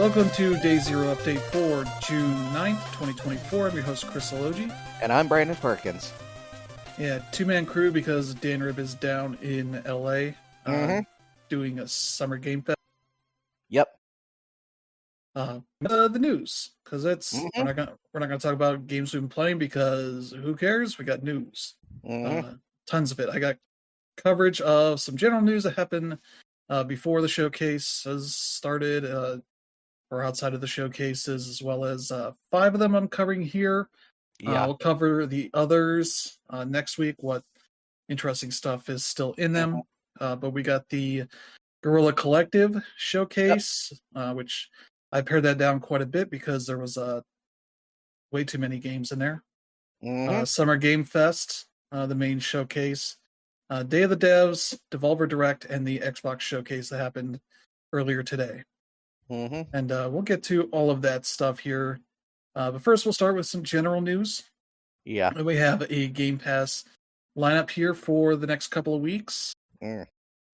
Welcome to Day Zero Update for June 9th, 2024. I'm your host, Chris Alogi. And I'm Brandon Perkins. Yeah, two-man crew because Dan Rib is down in LA doing a summer game fest. Yep. The news, because we're not gonna talk about games we've been playing because who cares? We got news, tons of it. I got coverage of some general news that happened before the showcase has started, or outside of the showcases, as well as 5 of them I'm covering here. Yeah. We'll cover the others next week, what interesting stuff is still in them. But we got the Guerrilla Collective showcase, which I pared that down quite a bit because there was way too many games in there. Summer Game Fest, the main showcase. Day of the Devs, Devolver Direct, and the Xbox showcase that happened earlier today. And we'll get to all of that stuff here. But first, we'll start with some general news. Yeah. We have a Game Pass lineup here for the next couple of weeks.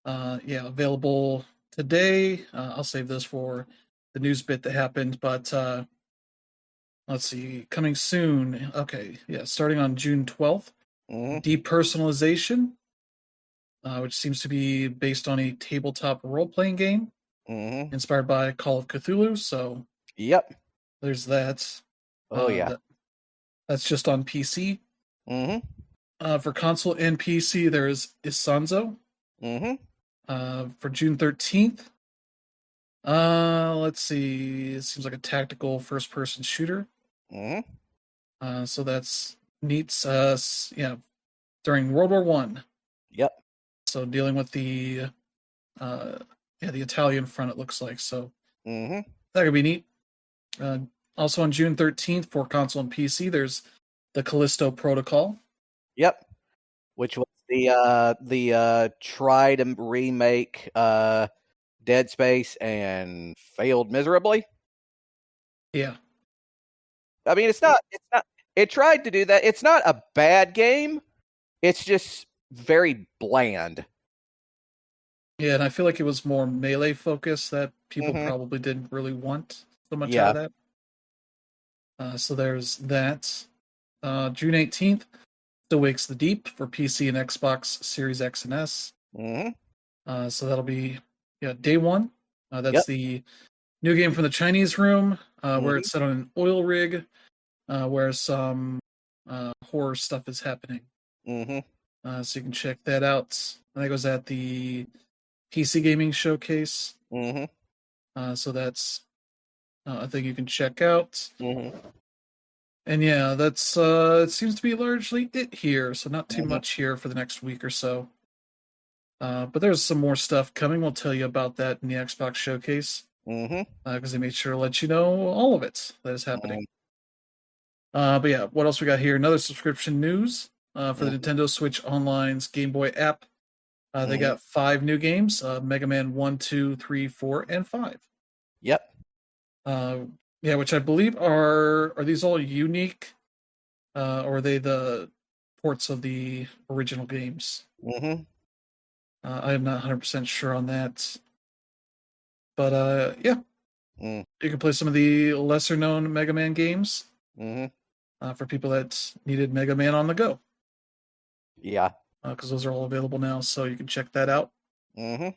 Available today. I'll save this for the news bit that happened, but let's see, coming soon. Okay, yeah, starting on June 12th. Depersonalization, which seems to be based on a tabletop role-playing game inspired by Call of Cthulhu. So, yep, there's that. That's just on PC. For console and PC, there's Isanzo. For June 13th. Let's see. It seems like a tactical first-person shooter. So that's neat. During World War One. Yep. So dealing with the Italian front, it looks like. So that could be neat. Also on June 13th for console and PC, there's the Callisto Protocol. Yep. Which was the try to remake Dead Space and failed miserably. Yeah. I mean, it tried to do that. It's not a bad game. It's just very bland. Yeah, and I feel like it was more melee focused that people probably didn't really want so much out of that. So there's that. June 18th, Still Wakes the Deep for PC and Xbox Series X and S. So that'll be day one. That's the new game from the Chinese room, where it's set on an oil rig, where some horror stuff is happening. So you can check that out. I think it was at the PC Gaming Showcase. So that's a thing you can check out. And yeah, that's it seems to be largely it here. So not too much here for the next week or so. But there's some more stuff coming. We'll tell you about that in the Xbox Showcase. Because they made sure to let you know all of it that is happening. But yeah, what else we got here? Another subscription news for the Nintendo Switch Online's Game Boy app. They got 5 new games: Mega Man 1, 2, 3, 4, and 5. Yep. Which I believe are these all unique, or are they the ports of the original games? I am not 100% sure on that. But you can play some of the lesser-known Mega Man games for people that needed Mega Man on the go. Yeah. Because those are all available now, so you can check that out. And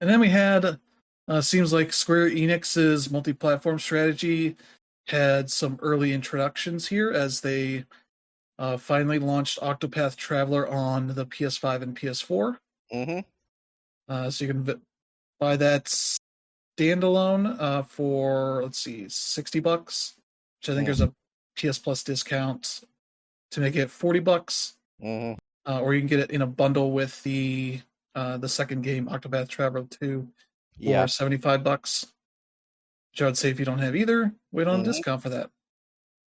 then we had, seems like Square Enix's multi-platform strategy had some early introductions here as they finally launched Octopath Traveler on the PS5 and PS4. So you can buy that standalone for, let's see, $60, which I think there's a PS Plus discount to make it $40. Or you can get it in a bundle with the second game, Octopath Traveler 2, for $75. Which I would say if you don't have either, wait on a discount for that.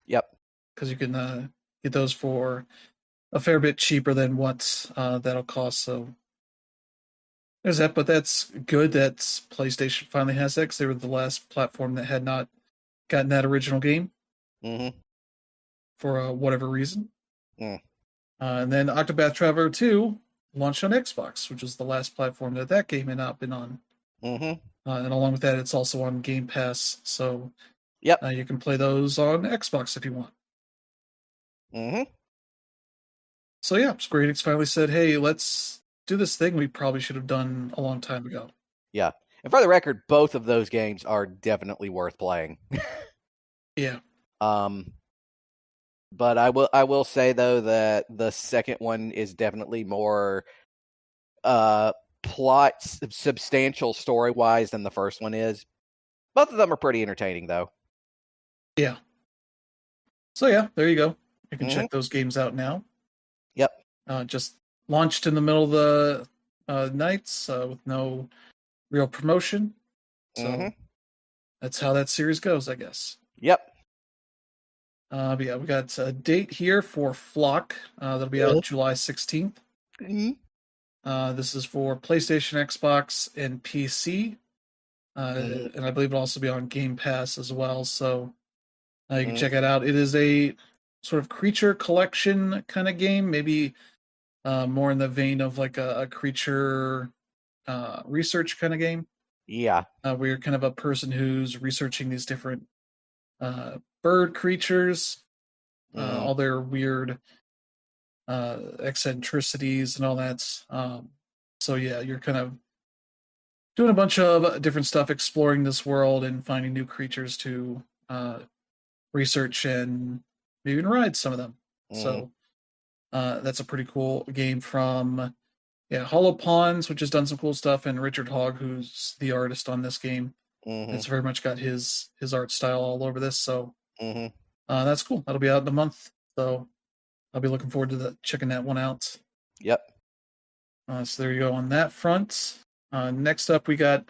Yep. Because you can get those for a fair bit cheaper than what that'll cost. So there's that, but that's good that PlayStation finally has that because they were the last platform that had not gotten that original game for whatever reason. And then Octopath Traveler 2 launched on Xbox, which was the last platform that game had not been on. And along with that, it's also on Game Pass, so Yep. you can play those on Xbox if you want. So yeah, Square Enix finally said, "Hey, let's do this thing we probably should have done a long time ago." Yeah, and for the record, both of those games are definitely worth playing. Yeah. But I will say though that the second one is definitely more plot substantial story wise than the first one is. Both of them are pretty entertaining though. Yeah. So yeah, there you go. You can check those games out now. Yep. Just launched in the middle of the nights with no real promotion. So that's how that series goes, I guess. Yep. But yeah, we got a date here for Flock. That'll be out July 16th. This is for PlayStation, Xbox, and PC. And I believe it'll also be on Game Pass as well. So you can check it out. It is a sort of creature collection kind of game, maybe more in the vein of like a creature research kind of game. Yeah. Where you're kind of a person who's researching these different bird creatures, all their weird eccentricities and all that. So yeah, you're kind of doing a bunch of different stuff, exploring this world and finding new creatures to research and maybe even ride some of them. So that's a pretty cool game from Hollow Ponds, which has done some cool stuff, and Richard Hogg, who's the artist on this game. It's very much got his art style all over this. So that's cool. That'll be out in a month. So I'll be looking forward to checking that one out. Yep. So there you go on that front. Next up, we got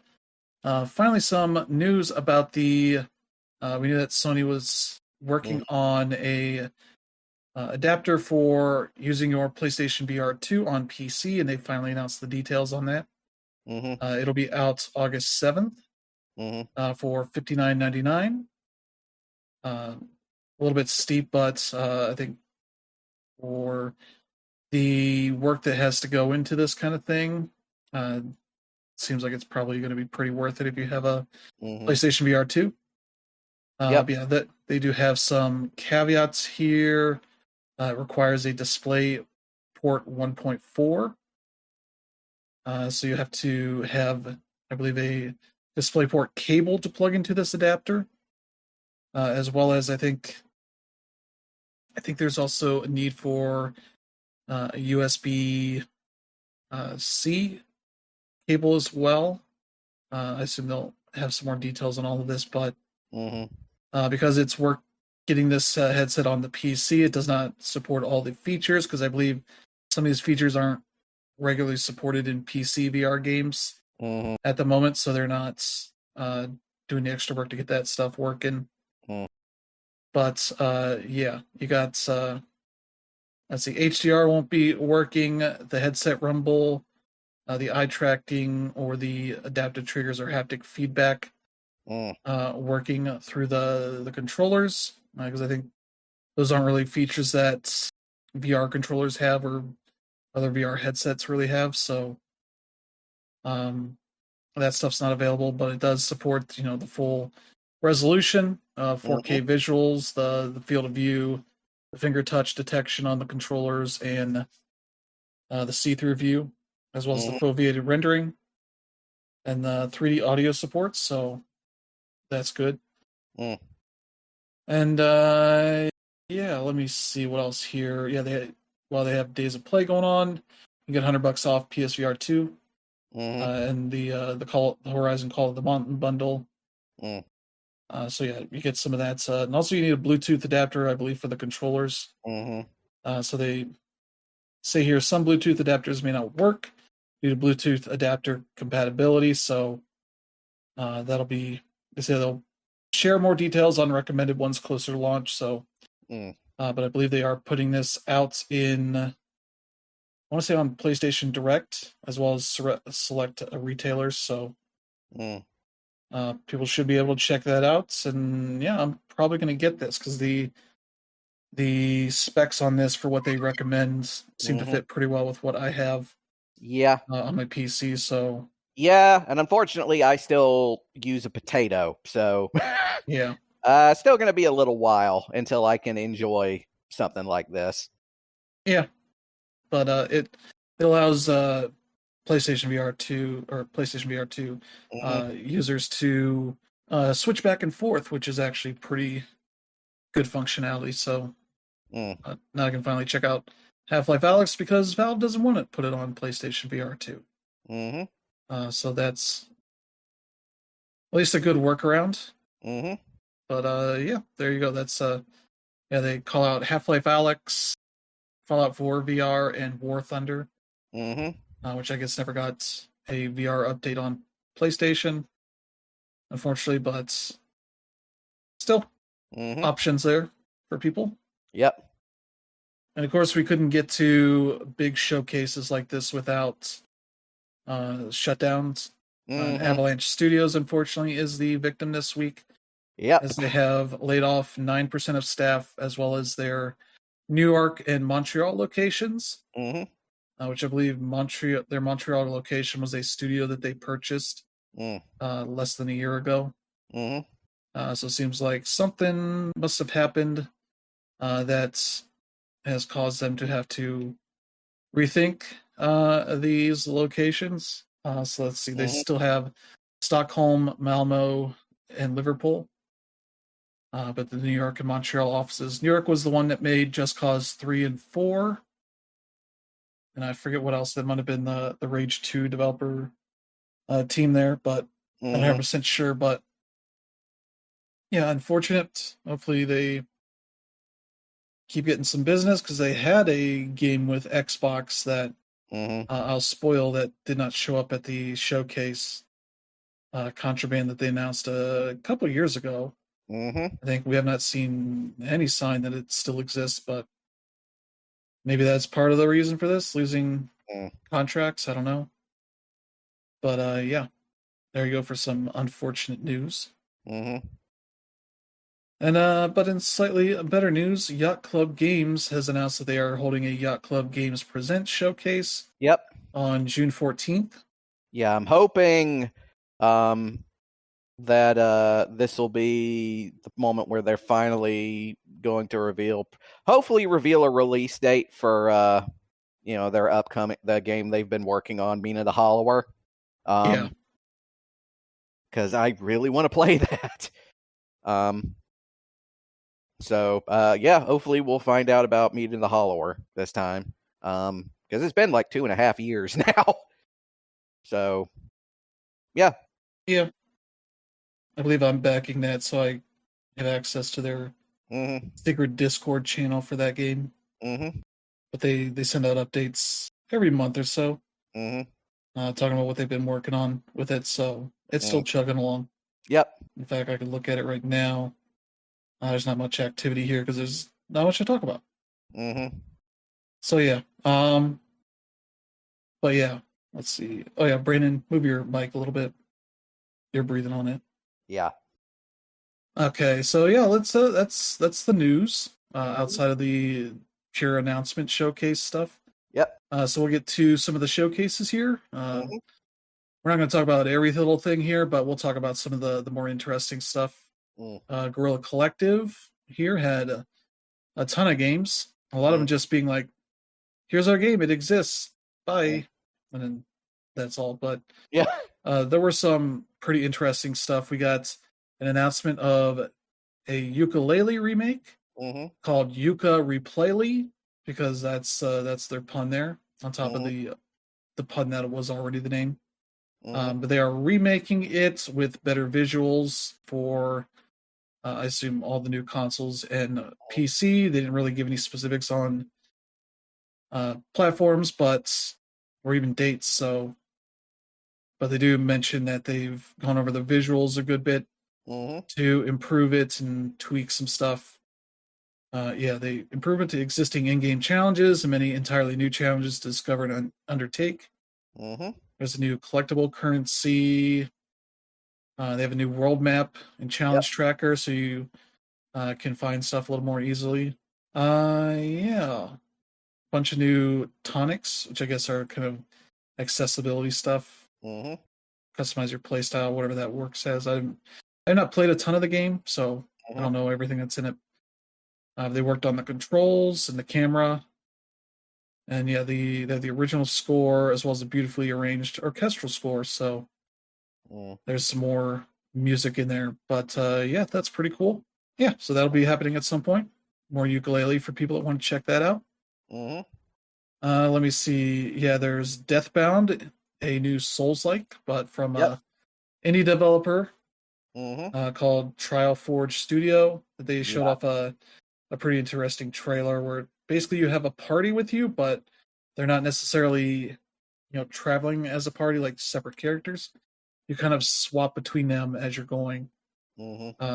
finally some news about the. We knew that Sony was working on a adapter for using your PlayStation VR 2 on PC, and they finally announced the details on that. It'll be out August 7th for $59.99. A little bit steep, but I think for the work that has to go into this kind of thing, seems like it's probably going to be pretty worth it if you have a PlayStation VR 2. Yeah, that they do have some caveats here. It requires a display port 1.4. So you have to have, I believe, a DisplayPort cable to plug into this adapter, as well as I think there's also a need for a USB C cable as well. I assume they'll have some more details on all of this, but because it's work getting this headset on the PC, it does not support all the features because I believe some of these features aren't regularly supported in PC VR games at the moment, so they're not doing the extra work to get that stuff working. But yeah, you got let's see, HDR won't be working, the headset rumble, the eye tracking or the adaptive triggers or haptic feedback working through the controllers, because I think those aren't really features that VR controllers have or other VR headsets really have. So that stuff's not available, but it does support the full resolution, 4K visuals, the field of view, the finger touch detection on the controllers, and the see-through view, as well as the foveated rendering and the 3D audio support. So that's good. And yeah, let me see what else here. Yeah, while they have Days of Play going on, you get $100 off PSVR 2 and the Horizon Call of the Mountain bundle. So yeah, you get some of that. And also you need a Bluetooth adapter, I believe, for the controllers. So they say here some Bluetooth adapters may not work due to Bluetooth adapter compatibility. So that'll be, they say they'll share more details on recommended ones closer to launch. So, but I believe they are putting this out in, I want to say on PlayStation Direct as well as select retailers. So people should be able to check that out. And yeah, I'm probably going to get this because the specs on this for what they recommend seem to fit pretty well with what I have. Yeah. On my PC. So Yeah, and unfortunately, I still use a potato, so Yeah. still going to be a little while until I can enjoy something like this. Yeah, but it allows PlayStation VR 2 or PlayStation VR 2 Mm-hmm. users to switch back and forth, which is actually pretty good functionality. So Mm. now I can finally check out Half-Life Alyx because Valve doesn't want to put it on PlayStation VR 2. Mm-hmm. So that's at least a good workaround. Mm-hmm. But yeah, there you go. That's yeah, they call out Half-Life Alyx, Fallout 4 VR, and War Thunder, Mm-hmm. which I guess never got a VR update on PlayStation, unfortunately, but still Mm-hmm. options there for people. Yep. And of course, we couldn't get to big showcases like this without shutdowns. Mm-hmm. Avalanche Studios, unfortunately, is the victim this week, Yep. as they have laid off 9% of staff, as well as their New York and Montreal locations, Mm-hmm. which I believe their Montreal location was a studio that they purchased Mm. less than a year ago. Mm-hmm. So it seems like something must have happened that has caused them to have to rethink these locations. So let's see, they Mm-hmm. still have Stockholm, Malmo, and Liverpool. But the New York and Montreal offices. New York was the one that made Just Cause 3 and 4. And I forget what else. That might have been the Rage 2 developer team there, but not Mm-hmm. 100% sure. But yeah, unfortunate. Hopefully they keep getting some business because they had a game with Xbox that Mm-hmm. I'll spoil that did not show up at the showcase. Contraband that they announced a couple of years ago. Mm-hmm. I think we have not seen any sign that it still exists, but maybe that's part of the reason for this, losing Mm. contracts. I don't know. But yeah, there you go for some unfortunate news. Mm-hmm. And but in slightly better news, Yacht Club Games has announced that they are holding a Yacht Club Games Present showcase Yep. on June 14th. Yeah, I'm hoping um that this will be the moment where they're finally going to hopefully reveal a release date for their upcoming the game they've been working on, Mina the Hollower. Yeah. Because I really want to play that. Um, so yeah, hopefully we'll find out about Meeting the Hollower this time. Because it's been like 2.5 years now. So yeah. Yeah. I believe I'm backing that so I have access to their Mm-hmm. secret Discord channel for that game. Mm-hmm. But they send out updates every month or so, Mm-hmm. talking about what they've been working on with it. So it's Mm. still chugging along. Yep. In fact, I can look at it right now. There's not much activity here because there's not much to talk about. Mm-hmm. So yeah, but yeah, let's see. Oh yeah, Brandon, move your mic a little bit. You're breathing on it. Yeah. Okay, so yeah, let's that's the news Mm-hmm. outside of the pure announcement showcase stuff. Yep. So we'll get to some of the showcases here. Mm-hmm. We're not going to talk about every little thing here, but we'll talk about some of the more interesting stuff. Mm. Guerrilla Collective here had a ton of games. A lot of Mm. them just being like, "Here's our game. It exists. Mm. Bye," and then that's all. But Yeah. there were some pretty interesting stuff. We got an announcement of a ukulele remake Mm-hmm. called Yuka Replayley because that's their pun there on top of Mm-hmm. the pun that was already the name. Mm-hmm. But they are remaking it with better visuals for, I assume, all the new consoles and PC. They didn't really give any specifics on platforms, but or even dates. So, but they do mention that they've gone over the visuals a good bit Mm-hmm. to improve it and tweak some stuff. Yeah, they improve it to existing in-game challenges and many entirely new challenges to discover and undertake. Mm-hmm. There's a new collectible currency. They have a new world map and Yep. challenge tracker, so you can find stuff a little more easily. Yeah, bunch of new tonics, which I guess are kind of accessibility stuff. Mm-hmm. customize your playstyle, whatever that works as. I've not played a ton of the game, so I don't know everything that's in it. They worked on the controls and the camera, and yeah, the original score as well as a beautifully arranged orchestral score. So there's some more music in there, but yeah, that's pretty cool. Yeah, so that'll be happening at some point. More ukulele for people that want to check that out. Let me see. Yeah, there's Deathbound, a new Souls-like, but from indie developer called Trial Forge Studio. They showed off a pretty interesting trailer where basically you have a party with you, but they're not necessarily traveling as a party like separate characters. You kind of swap between them as you're going.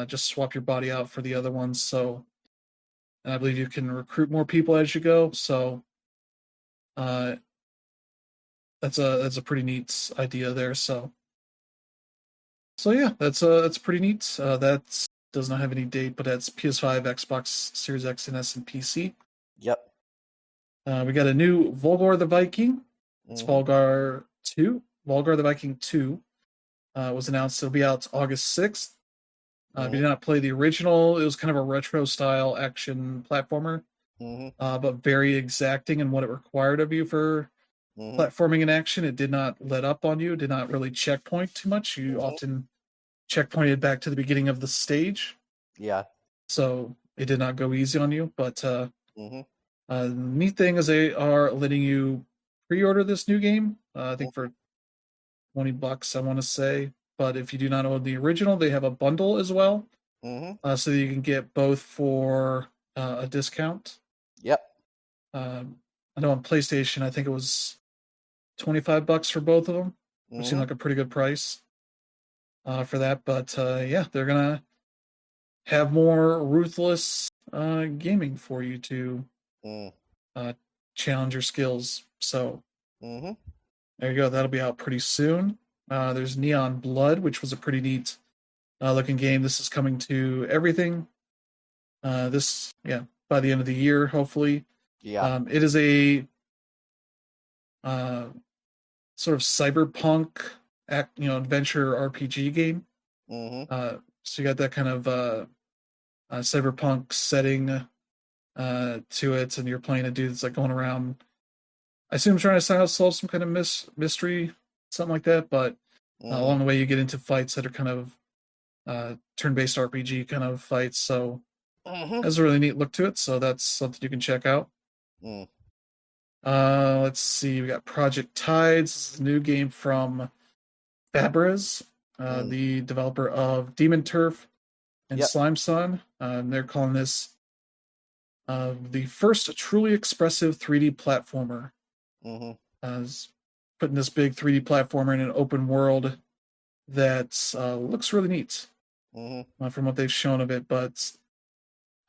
Just swap your body out for the other ones. So, and I believe you can recruit more people as you go. So, that's a pretty neat idea there. So yeah, that's pretty neat. That does not have any date, but that's PS5, Xbox Series X and S, and PC. Yep. We got a new Volgar the Viking. It's Volgar 2. Volgar the Viking 2 was announced. It'll be out August 6th. If you did not play the original, it was kind of a retro style action platformer, but very exacting in what it required of you for platforming in action. It did not let up on you, did not really checkpoint too much. You often checkpointed back to the beginning of the stage. Yeah. So it did not go easy on you. But neat thing is they are letting you pre-order this new game. I think for $20, I want to say. But if you do not own the original, they have a bundle as well, so you can get both for a discount. Yep. I know on PlayStation, I think it was $25 for both of them, which seemed like a pretty good price for that. But yeah, they're gonna have more ruthless gaming for you to challenge your skills. So there you go. That'll be out pretty soon. There's Neon Blood, which was a pretty neat looking game. This is coming to everything. By the end of the year, hopefully. Yeah. It is a sort of cyberpunk adventure RPG game. So you got that kind of cyberpunk setting to it, and you're playing a dude that's like going around, I assume, trying to solve some kind of mystery, something like that. But along the way, you get into fights that are kind of turn-based RPG kind of fights. So it has a really neat look to it. So that's something you can check out. Let's see. We got Project Tides. This is a new game from Fabres, the developer of Demon Turf and Slime Sun. They're calling this the first truly expressive 3D platformer. Putting this big 3D platformer in an open world that looks really neat from what they've shown of it, but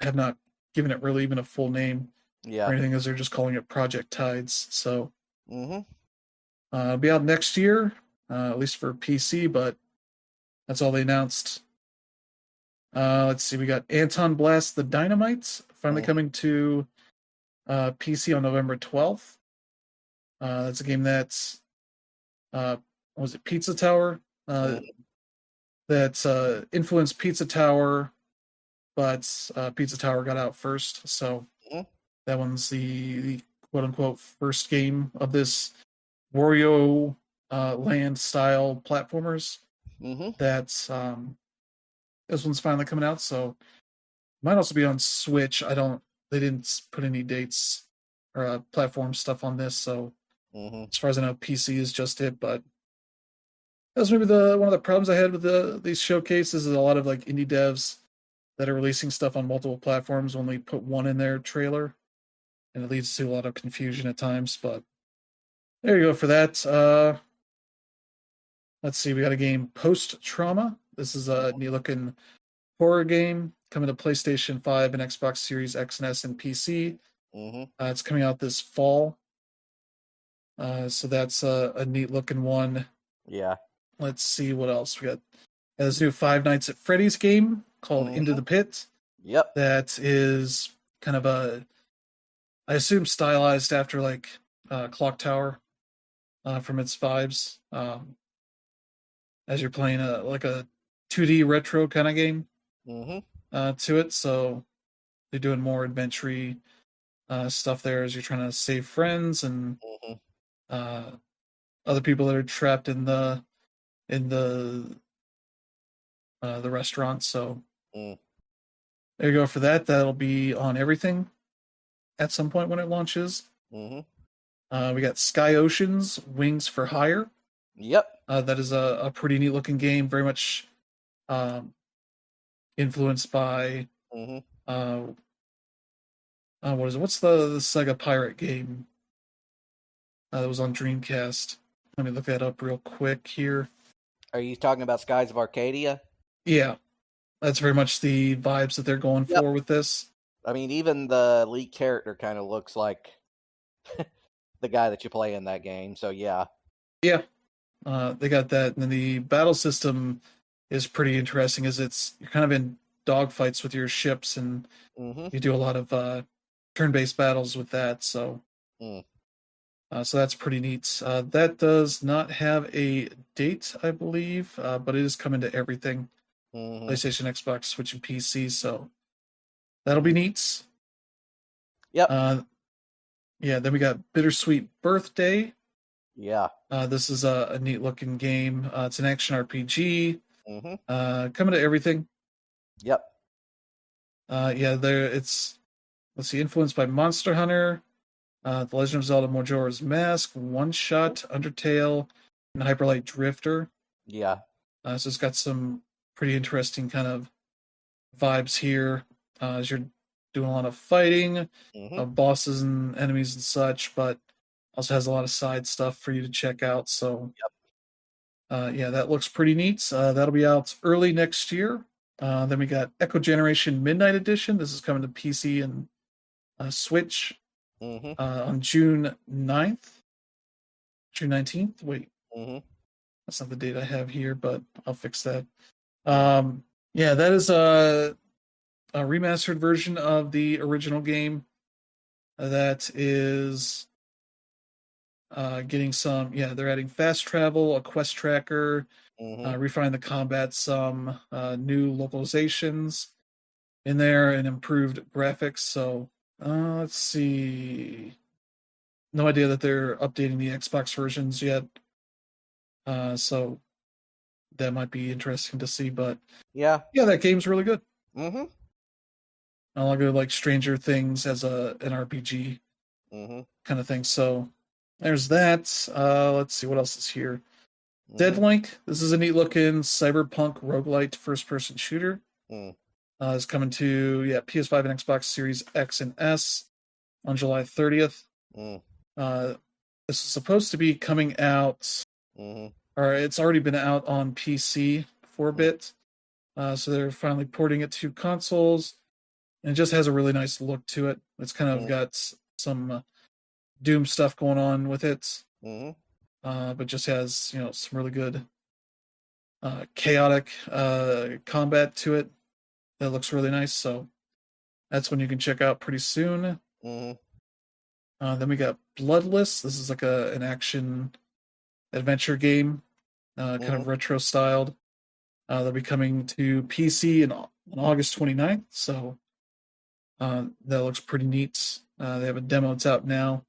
have not given it really even a full name or anything, as they're just calling it Project Tides. So it'll be out next year, at least for PC, but that's all they announced. Let's see, we got Anton Blast the Dynamite finally coming to PC on November 12th. That's a game that's was it Pizza Tower? That's influenced Pizza Tower, but Pizza Tower got out first, so that one's the quote-unquote first game of this Wario Land style platformers. That's this one's finally coming out, so might also be on Switch. They didn't put any dates or platform stuff on this, so as far as I know, PC is just it. But that's maybe one of the problems I had with these showcases is a lot of like indie devs that are releasing stuff on multiple platforms only put one in their trailer, and it leads to a lot of confusion at times. But there you go for that. Let's see, we got a game, Post Trauma. This is a neat looking horror game coming to PlayStation 5 and Xbox Series X and S and PC. It's coming out this fall. So that's a neat looking one. Yeah. Let's see what else we got. This new Five Nights at Freddy's game called Into the Pit. Yep. That is kind of I assume stylized after like Clock Tower from its vibes. as you're playing a 2D retro kind of game Mm-hmm. to it. So they're doing more adventure stuff there as you're trying to save friends and Mm-hmm. other people that are trapped in the restaurant. So Mm. there you go for that. That'll be on everything at some point when it launches. Mm-hmm. We got Sky Oceans Wings for Hire. Yep. That is a pretty neat looking game, very much um, influenced by Mm-hmm. what is it? What's the Sega pirate game that was on Dreamcast? Let me look that up real quick here. Are you talking about Skies of Arcadia? Yeah, that's very much the vibes that they're going Yep. for with this. I mean, even the lead character kind of looks like the guy that you play in that game. So yeah. Yeah, they got that, and then the battle system is pretty interesting. As you're kind of in dogfights with your ships, and Mm-hmm. you do a lot of turn-based battles with that. So, Mm. so that's pretty neat. That does not have a date, I believe, but it is coming to everything: Mm-hmm. PlayStation, Xbox, Switch, and PC. So that'll be neat. Yep. Yeah. Then we got Bittersweet Birthday. Yeah. This is a neat looking game. It's an action RPG. Mm-hmm. Coming to everything. Yep. Yeah, let's see, influenced by Monster Hunter, The Legend of Zelda Majora's Mask, One Shot, Undertale, and Hyper Light Drifter. Yeah. So it's got some pretty interesting kind of vibes here as you're doing a lot of fighting, Mm-hmm. bosses and enemies and such, but also has a lot of side stuff for you to check out. So, yeah, that looks pretty neat. That'll be out early next year. Then we got Echo Generation Midnight Edition. This is coming to PC and Switch Mm-hmm. on June 9th, June 19th. Wait, Mm-hmm. that's not the date I have here, but I'll fix that. Yeah, that is a remastered version of the original game that is getting some. Yeah, they're adding fast travel, a quest tracker, Mm-hmm. refining the combat, some new localizations in there, and improved graphics. So let's see. No idea that they're updating the Xbox versions yet. So that might be interesting to see. But Yeah. yeah, that game's really good. Mm-hmm. I like it, like Stranger Things as an RPG Mm-hmm. kind of thing. So there's that. Let's see what else is here. Mm-hmm. Deadlink. This is a neat looking cyberpunk roguelite first person shooter. Mm. It's coming to PS5 and Xbox Series X and S on July 30th. Mm. Uh, this is supposed to be coming out, Mm-hmm. or it's already been out on PC for a Mm. bit. So they're finally porting it to consoles, and it just has a really nice look to it. It's kind of got some Doom stuff going on with it, Mm-hmm. but just has some really good chaotic combat to it that looks really nice. So that's one you can check out pretty soon. Mm-hmm. Then we got Bloodless. This is like an action adventure game, kind Mm-hmm. of retro styled. They'll be coming to PC on August 29th. So that looks pretty neat. They have a demo. It's out now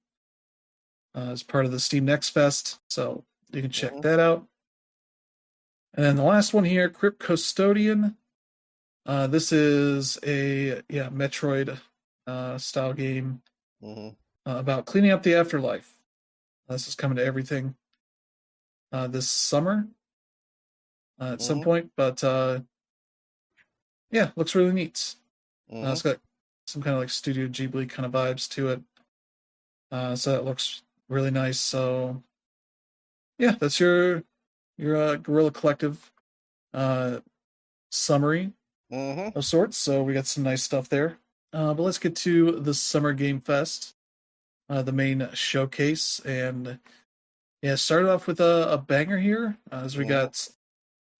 as part of the Steam Next Fest. So you can check that out. And then the last one here, Crypt Custodian. This is a Metroid style game Mm-hmm. about cleaning up the afterlife. This is coming to everything this summer at some point, but yeah, looks really neat. It's got some kind of like Studio Ghibli kind of vibes to it, so that looks really nice. So yeah, that's your Guerrilla Collective summary of sorts. So we got some nice stuff there. But let's get to the Summer Game Fest, the main showcase, and yeah, started off with a banger here, as we got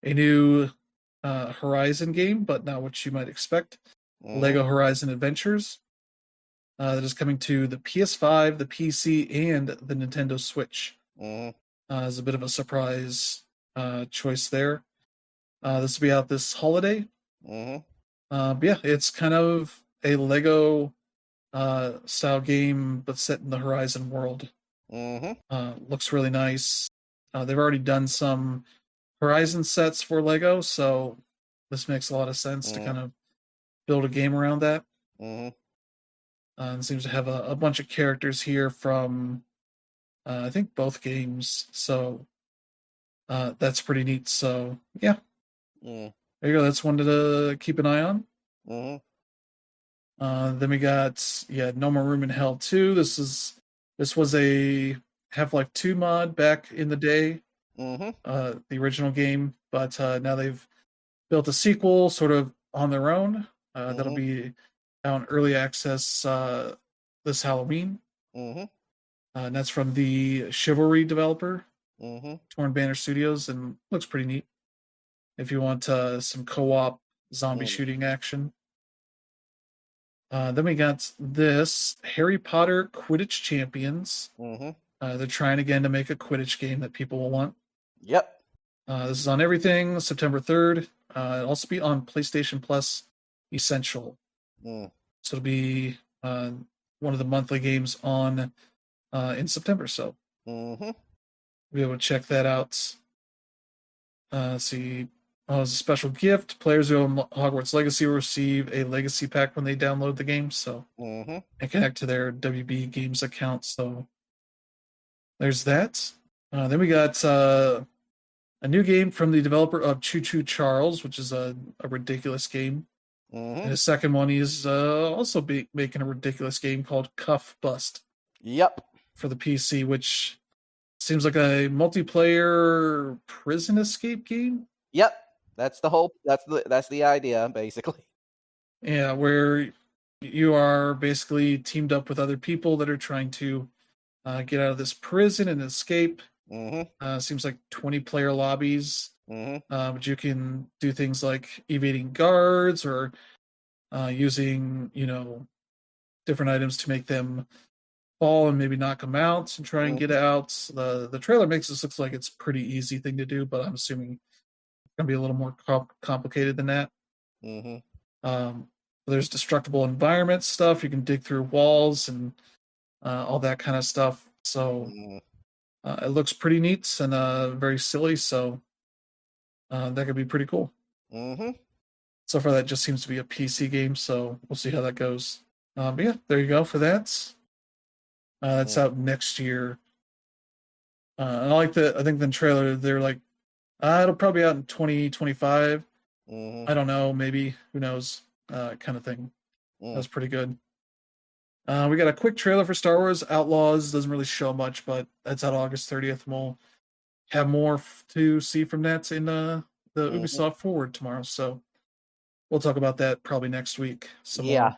a new Horizon game, but not what you might expect. Lego Horizon Adventures that is coming to the PS5, the PC, and the Nintendo Switch. As a bit of a surprise choice there. This will be out this holiday. Mm-hmm. But yeah, it's kind of a Lego style game, but set in the Horizon world. Mm-hmm. Looks really nice. They've already done some Horizon sets for Lego, so this makes a lot of sense to kind of build a game around that. Mm-hmm. And seems to have a bunch of characters here from I think both games, so that's pretty neat. So yeah, there you go. That's one to keep an eye on. Mm-hmm. Then we got No More Room in Hell 2. This was a Half-Life 2 mod back in the day, Mm-hmm. the original game, but now they've built a sequel sort of on their own. That'll be out in early access this Halloween. Mm-hmm. And that's from the Chivalry developer, Mm-hmm. Torn Banner Studios, and looks pretty neat. If you want some co-op zombie shooting action. Then we got this Harry Potter Quidditch Champions. Mm-hmm. They're trying again to make a Quidditch game that people will want. Yep. This is on everything, September 3rd. It'll also be on PlayStation Plus Essential. So it'll be one of the monthly games on in September. So we'll be able to check that out. Let's see. As a special gift, players who own Hogwarts Legacy will receive a Legacy pack when they download the game. So and connect to their WB Games account. So there's that. Then we got a new game from the developer of Choo Choo Charles, which is a ridiculous game. And the second one is also making a ridiculous game called Cuff Bust. Yep. For the PC, which seems like a multiplayer prison escape game. Yep. That's the idea, basically. Yeah, where you are basically teamed up with other people that are trying to get out of this prison and escape. Seems like 20-player lobbies. But you can do things like evading guards or using, different items to make them fall and maybe knock them out and try and get out. The trailer makes this look like it's a pretty easy thing to do, but I'm assuming it's going to be a little more complicated than that. There's destructible environment stuff. You can dig through walls and all that kind of stuff. So it looks pretty neat and very silly. So that could be pretty cool. So far, that just seems to be a PC game. So we'll see how that goes. But yeah, there you go for that. That's out next year. And I think the trailer, they're like, it'll probably be out in 2025. I don't know, maybe, who knows, kind of thing. That was pretty good. We got a quick trailer for Star Wars Outlaws. Doesn't really show much, but that's out August 30th. And we'll have more to see from that in the Ubisoft Forward tomorrow. So we'll talk about that probably next week. More.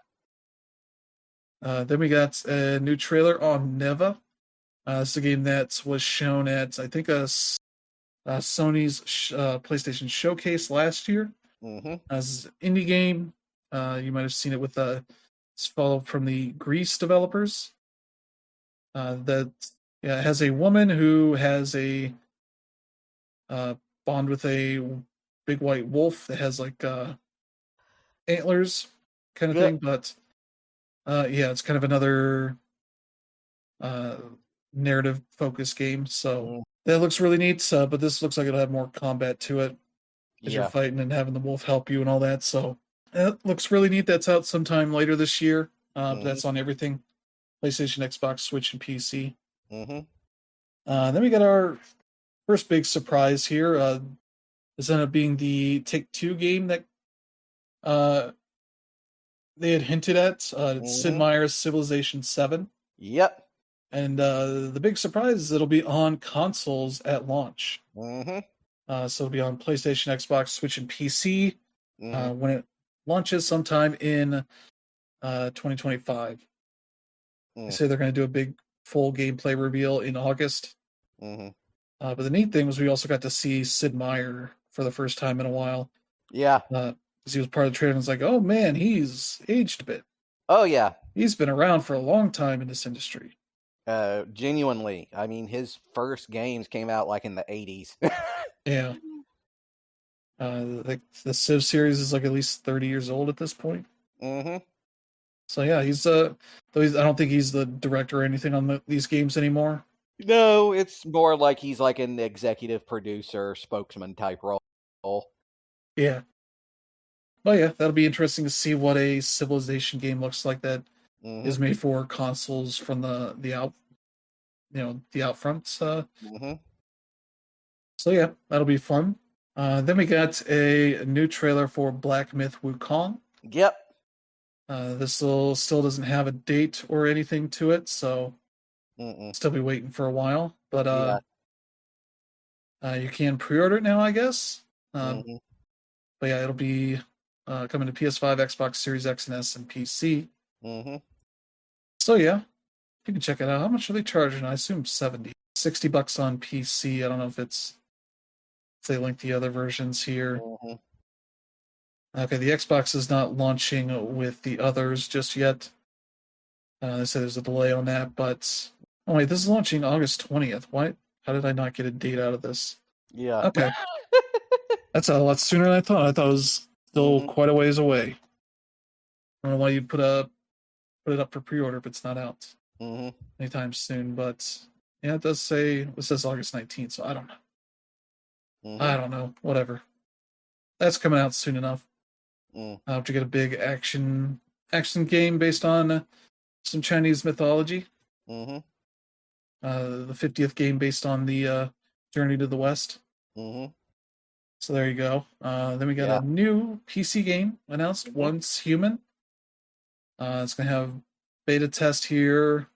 Then we got a new trailer on Neva. It's a game that was shown at, I think, Sony's PlayStation Showcase last year. As an indie game, you might have seen it with it's followed from the Grease developers. That has a woman who has a bond with a big white wolf that has like antlers kind of thing, but it's kind of another narrative focused game. So that looks really neat. But this looks like it'll have more combat to it as you're fighting and having the wolf help you and all that. So it looks really neat. That's out sometime later this year. But that's on everything: PlayStation, Xbox, Switch, and PC. Then we got our first big surprise here. This ended up being the Take-Two game that they had hinted at. Sid Meier's Civilization 7. Yep. And the big surprise is it'll be on consoles at launch. So it'll be on PlayStation, Xbox, Switch, and PC when it launches sometime in 2025. They say they're going to do a big full gameplay reveal in August. But the neat thing was we also got to see Sid Meier for the first time in a while. Yeah. Because he was part of the trailer and it's like, oh man, he's aged a bit. Oh, yeah. He's been around for a long time in this industry. Genuinely. I mean, his first games came out like in the 80s. Yeah. The Civ series is like at least 30 years old at this point. Mm-hmm. So yeah, I don't think he's the director or anything on these games anymore. No, it's more like he's like an executive producer, spokesman type role. Yeah. Oh yeah, that'll be interesting to see what a Civilization game looks like that Mm-hmm. is made for consoles from the out fronts. Mm-hmm. So yeah, that'll be fun. Then we got a new trailer for Black Myth Wukong. Yep. This still doesn't have a date or anything to it, so Mm-mm. still be waiting for a while. But Yeah. you can pre-order it now, I guess. Mm-hmm. But yeah, it'll be coming to PS5, Xbox Series X and S, and PC. Mm-hmm. So yeah, you can check it out. How much are they charging? I assume 70, $60 on PC. I don't know if they link the other versions here. Mm-hmm. Okay, the Xbox is not launching with the others just yet. They said there's a delay on that, but oh wait, this is launching August 20th. Why? How did I not get a date out of this? Yeah. Okay, that's a lot sooner than I thought. I thought it was still Mm-hmm. quite a ways away. I don't know why you put it up for pre-order if it's not out Mm-hmm. anytime soon. But yeah, it does say it says August 19th, so I don't know. Mm-hmm. I don't know. Whatever. That's coming out soon enough. Mm. I hope to get a big action game based on some Chinese mythology. Mm-hmm. The 50th game based on the Journey to the West. Mm-hmm. So there you go. Then we got Yeah. a new PC game announced, Mm-hmm. Once Human. It's going to have beta test here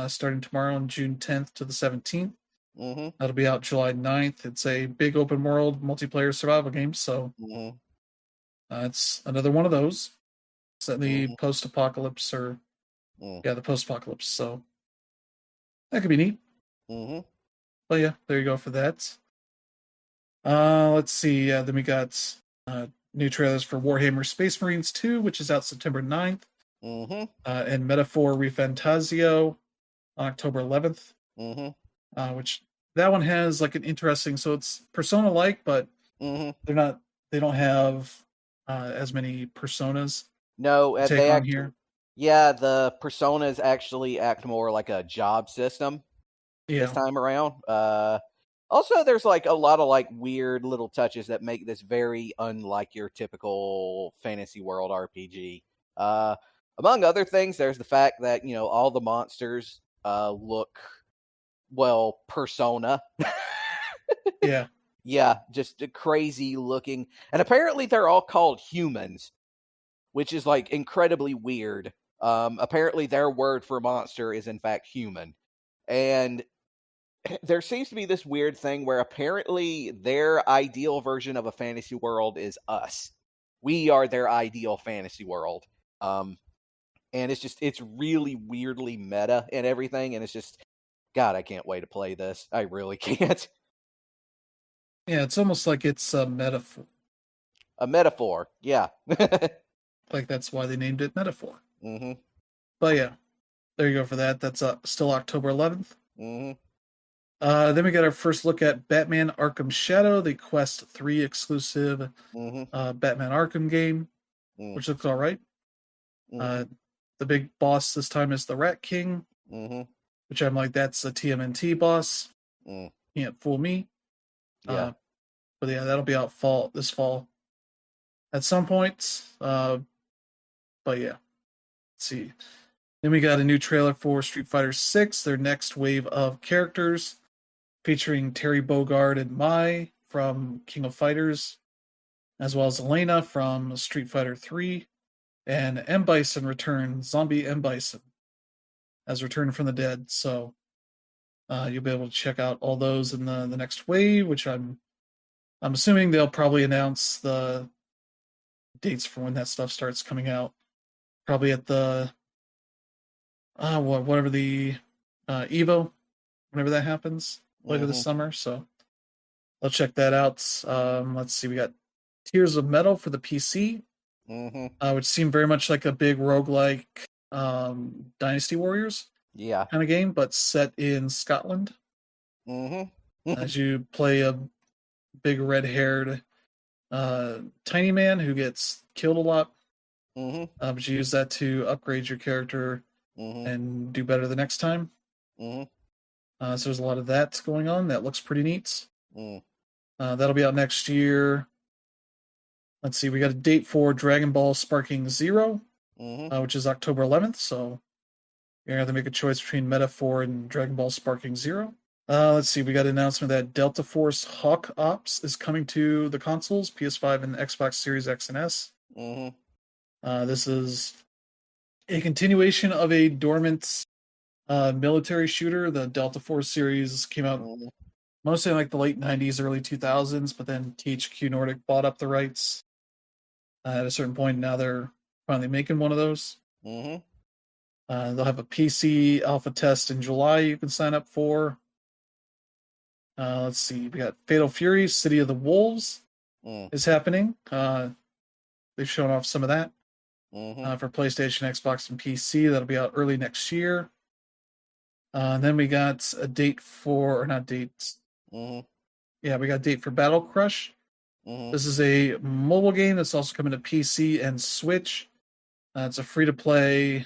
starting tomorrow on June 10th to the 17th. Mm-hmm. That'll be out July 9th. It's a big open world multiplayer survival game, so Mm-hmm. it's another one of those. Set in the Mm-hmm. post-apocalypse Mm. the post-apocalypse, so that could be neat. Mm-hmm. But yeah, there you go for that. Let's see. Then we got new trailers for Warhammer Space Marines 2, which is out September 9th, Mm-hmm. and Metaphor Refantasio on October 11th, Mm-hmm. which that one has like an interesting. So it's Persona-like, but Mm-hmm. they don't have as many personas No, to take they on actually, here. yeah, the personas actually act more like a job system this Yeah, time around. Also, there's like a lot of like weird little touches that make this very unlike your typical fantasy world RPG. Uh, Among other things, there's the fact that all the monsters look well persona. yeah, Yeah, just crazy looking, and apparently they're all called humans, which is like incredibly weird. Apparently their word for monster is in fact human. And there seems to be this weird thing where apparently their ideal version of a fantasy world is us. We are their ideal fantasy world. And it's really weirdly meta and everything. And it's just, God, I can't wait to play this. I really can't. yeah. It's almost like it's a metaphor. A metaphor. Yeah. Like that's why they named it Metaphor. Mm-hmm. But yeah, there you go for that. That's still October 11th. Mm-hmm. Then we got our first look at Batman Arkham Shadow, the Quest 3 exclusive Mm-hmm. Batman Arkham game, Mm-hmm. which looks all right. The big boss this time is the Rat King, Mm-hmm. which I'm like, that's a TMNT boss. Mm. Can't fool me. Yeah. But yeah, that'll be out this fall at some point. But yeah, let's see. Then we got a new trailer for Street Fighter 6, their next wave of characters, featuring Terry Bogard and Mai from King of Fighters, as well as Elena from Street Fighter 3, and M. Bison returns, Zombie M. Bison, as Return from the Dead. So you'll be able to check out all those in the next wave, which I'm assuming they'll probably announce the dates for when that stuff starts coming out. Probably at the whatever the Evo, whenever that happens later this summer. So I'll check that out. Let's see, we got Tears of Metal for the PC, which seemed very much like a big roguelike Dynasty Warriors Yeah. kind of game, but set in Scotland. Mm-hmm. As you play a big red-haired tiny man who gets killed a lot. But you use that to upgrade your character and do better the next time. So there's a lot of that going on. That looks pretty neat. That'll be out next year. Let's see, we got a date for Dragon Ball Sparking Zero, which is October 11th. So you're going to have to make a choice between Meta 4 and Dragon Ball Sparking Zero. Let's see, we got an announcement that Delta Force Hawk Ops is coming to the consoles, PS5 and Xbox Series X and S. This is a continuation of a dormant military shooter. The Delta Force series came out mostly in like the late 90s, early 2000s, but then THQ Nordic bought up the rights at a certain point. Now they're finally making one of those. They'll have a PC alpha test in July you can sign up for. Let's see, we got Fatal Fury, City of the Wolves is happening. They've shown off some of that for PlayStation, Xbox, and PC. That'll be out early next year. And then we got a date for, or not dates. Yeah, we got a date for Battle Crush. This is a mobile game that's also coming to PC and Switch. It's a free-to-play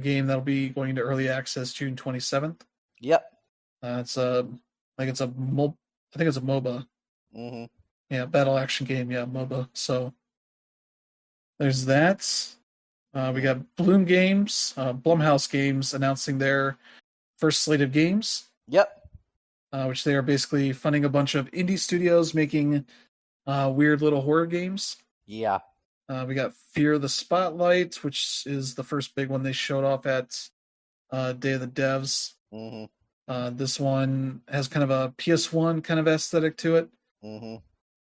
game that'll be going into early access June 27th. Yep. It's a I think it's a MOBA. Yeah, battle action game. Yeah, MOBA. So there's that. We got Bloom Games, Blumhouse Games announcing their first slate of games. Yep. Which they are basically funding a bunch of indie studios making weird little horror games. Yeah. We got Fear the Spotlight, which is the first big one they showed off at Day of the Devs. This one has kind of a PS1 kind of aesthetic to it.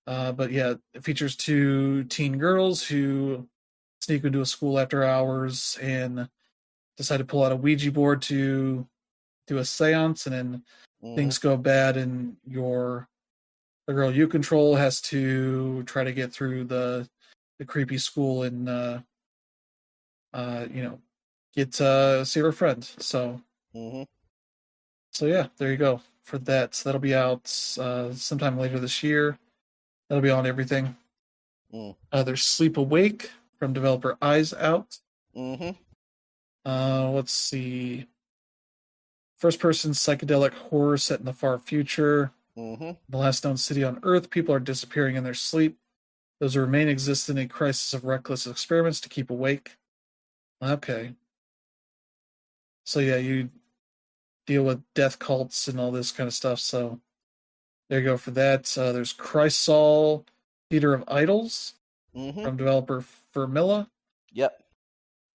But yeah, it features two teen girls who sneak into a school after hours and decide to pull out a Ouija board to do a seance, and then things go bad, and the girl you control has to try to get through the creepy school and get save her friend. So yeah, there you go for that. So that'll be out sometime later this year. That'll be on everything. There's Sleep Awake from developer Eyes Out. Let's see. First-person psychedelic horror set in the far future. The last known city on Earth. People are disappearing in their sleep. Those who remain exist in a crisis of reckless experiments to keep awake. Okay. So yeah, you deal with death cults and all this kind of stuff. So there you go for that. There's Chrysol, Theater of Idols from developer Fermilla. Yep.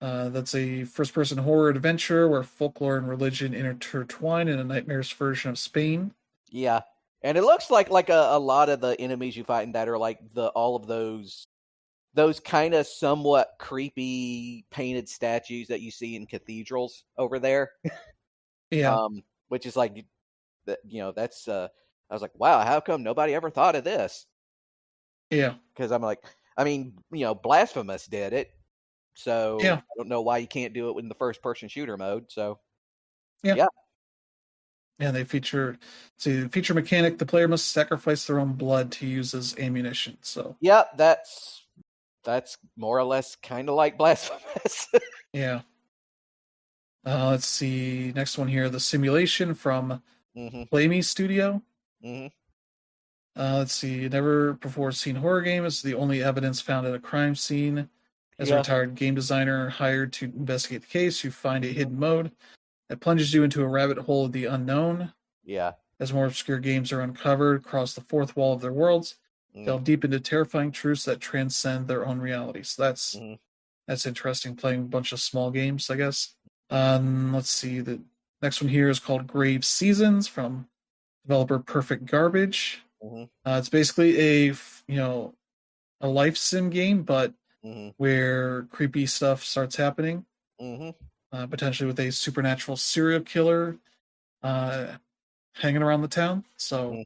That's a first-person horror adventure where folklore and religion intertwine in a nightmarish version of Spain. Yeah, and it looks like a lot of the enemies you fight in that are like all of those kind of somewhat creepy painted statues that you see in cathedrals over there. Yeah. Which is like, that's I was like, wow, how come nobody ever thought of this? Yeah. Because I'm like, Blasphemous did it. So yeah. I don't know why you can't do it in the first-person shooter mode. So yeah. And they feature mechanic: the player must sacrifice their own blood to use as ammunition. So yeah, that's more or less kind of like Blasphemous. Yeah. Let's see. Next one here, the Simulation from Blamey Studio. Let's see. Never before seen horror game is the only evidence found at a crime scene. As a retired game designer hired to investigate the case, you find a hidden mode that plunges you into a rabbit hole of the unknown. Yeah. As more obscure games are uncovered across the fourth wall of their worlds, delve deep into terrifying truths that transcend their own reality. So that's interesting, playing a bunch of small games, I guess. Let's see. The next one here is called Grave Seasons from developer Perfect Garbage. It's basically a life sim game, but where creepy stuff starts happening. Potentially with a supernatural serial killer hanging around the town. So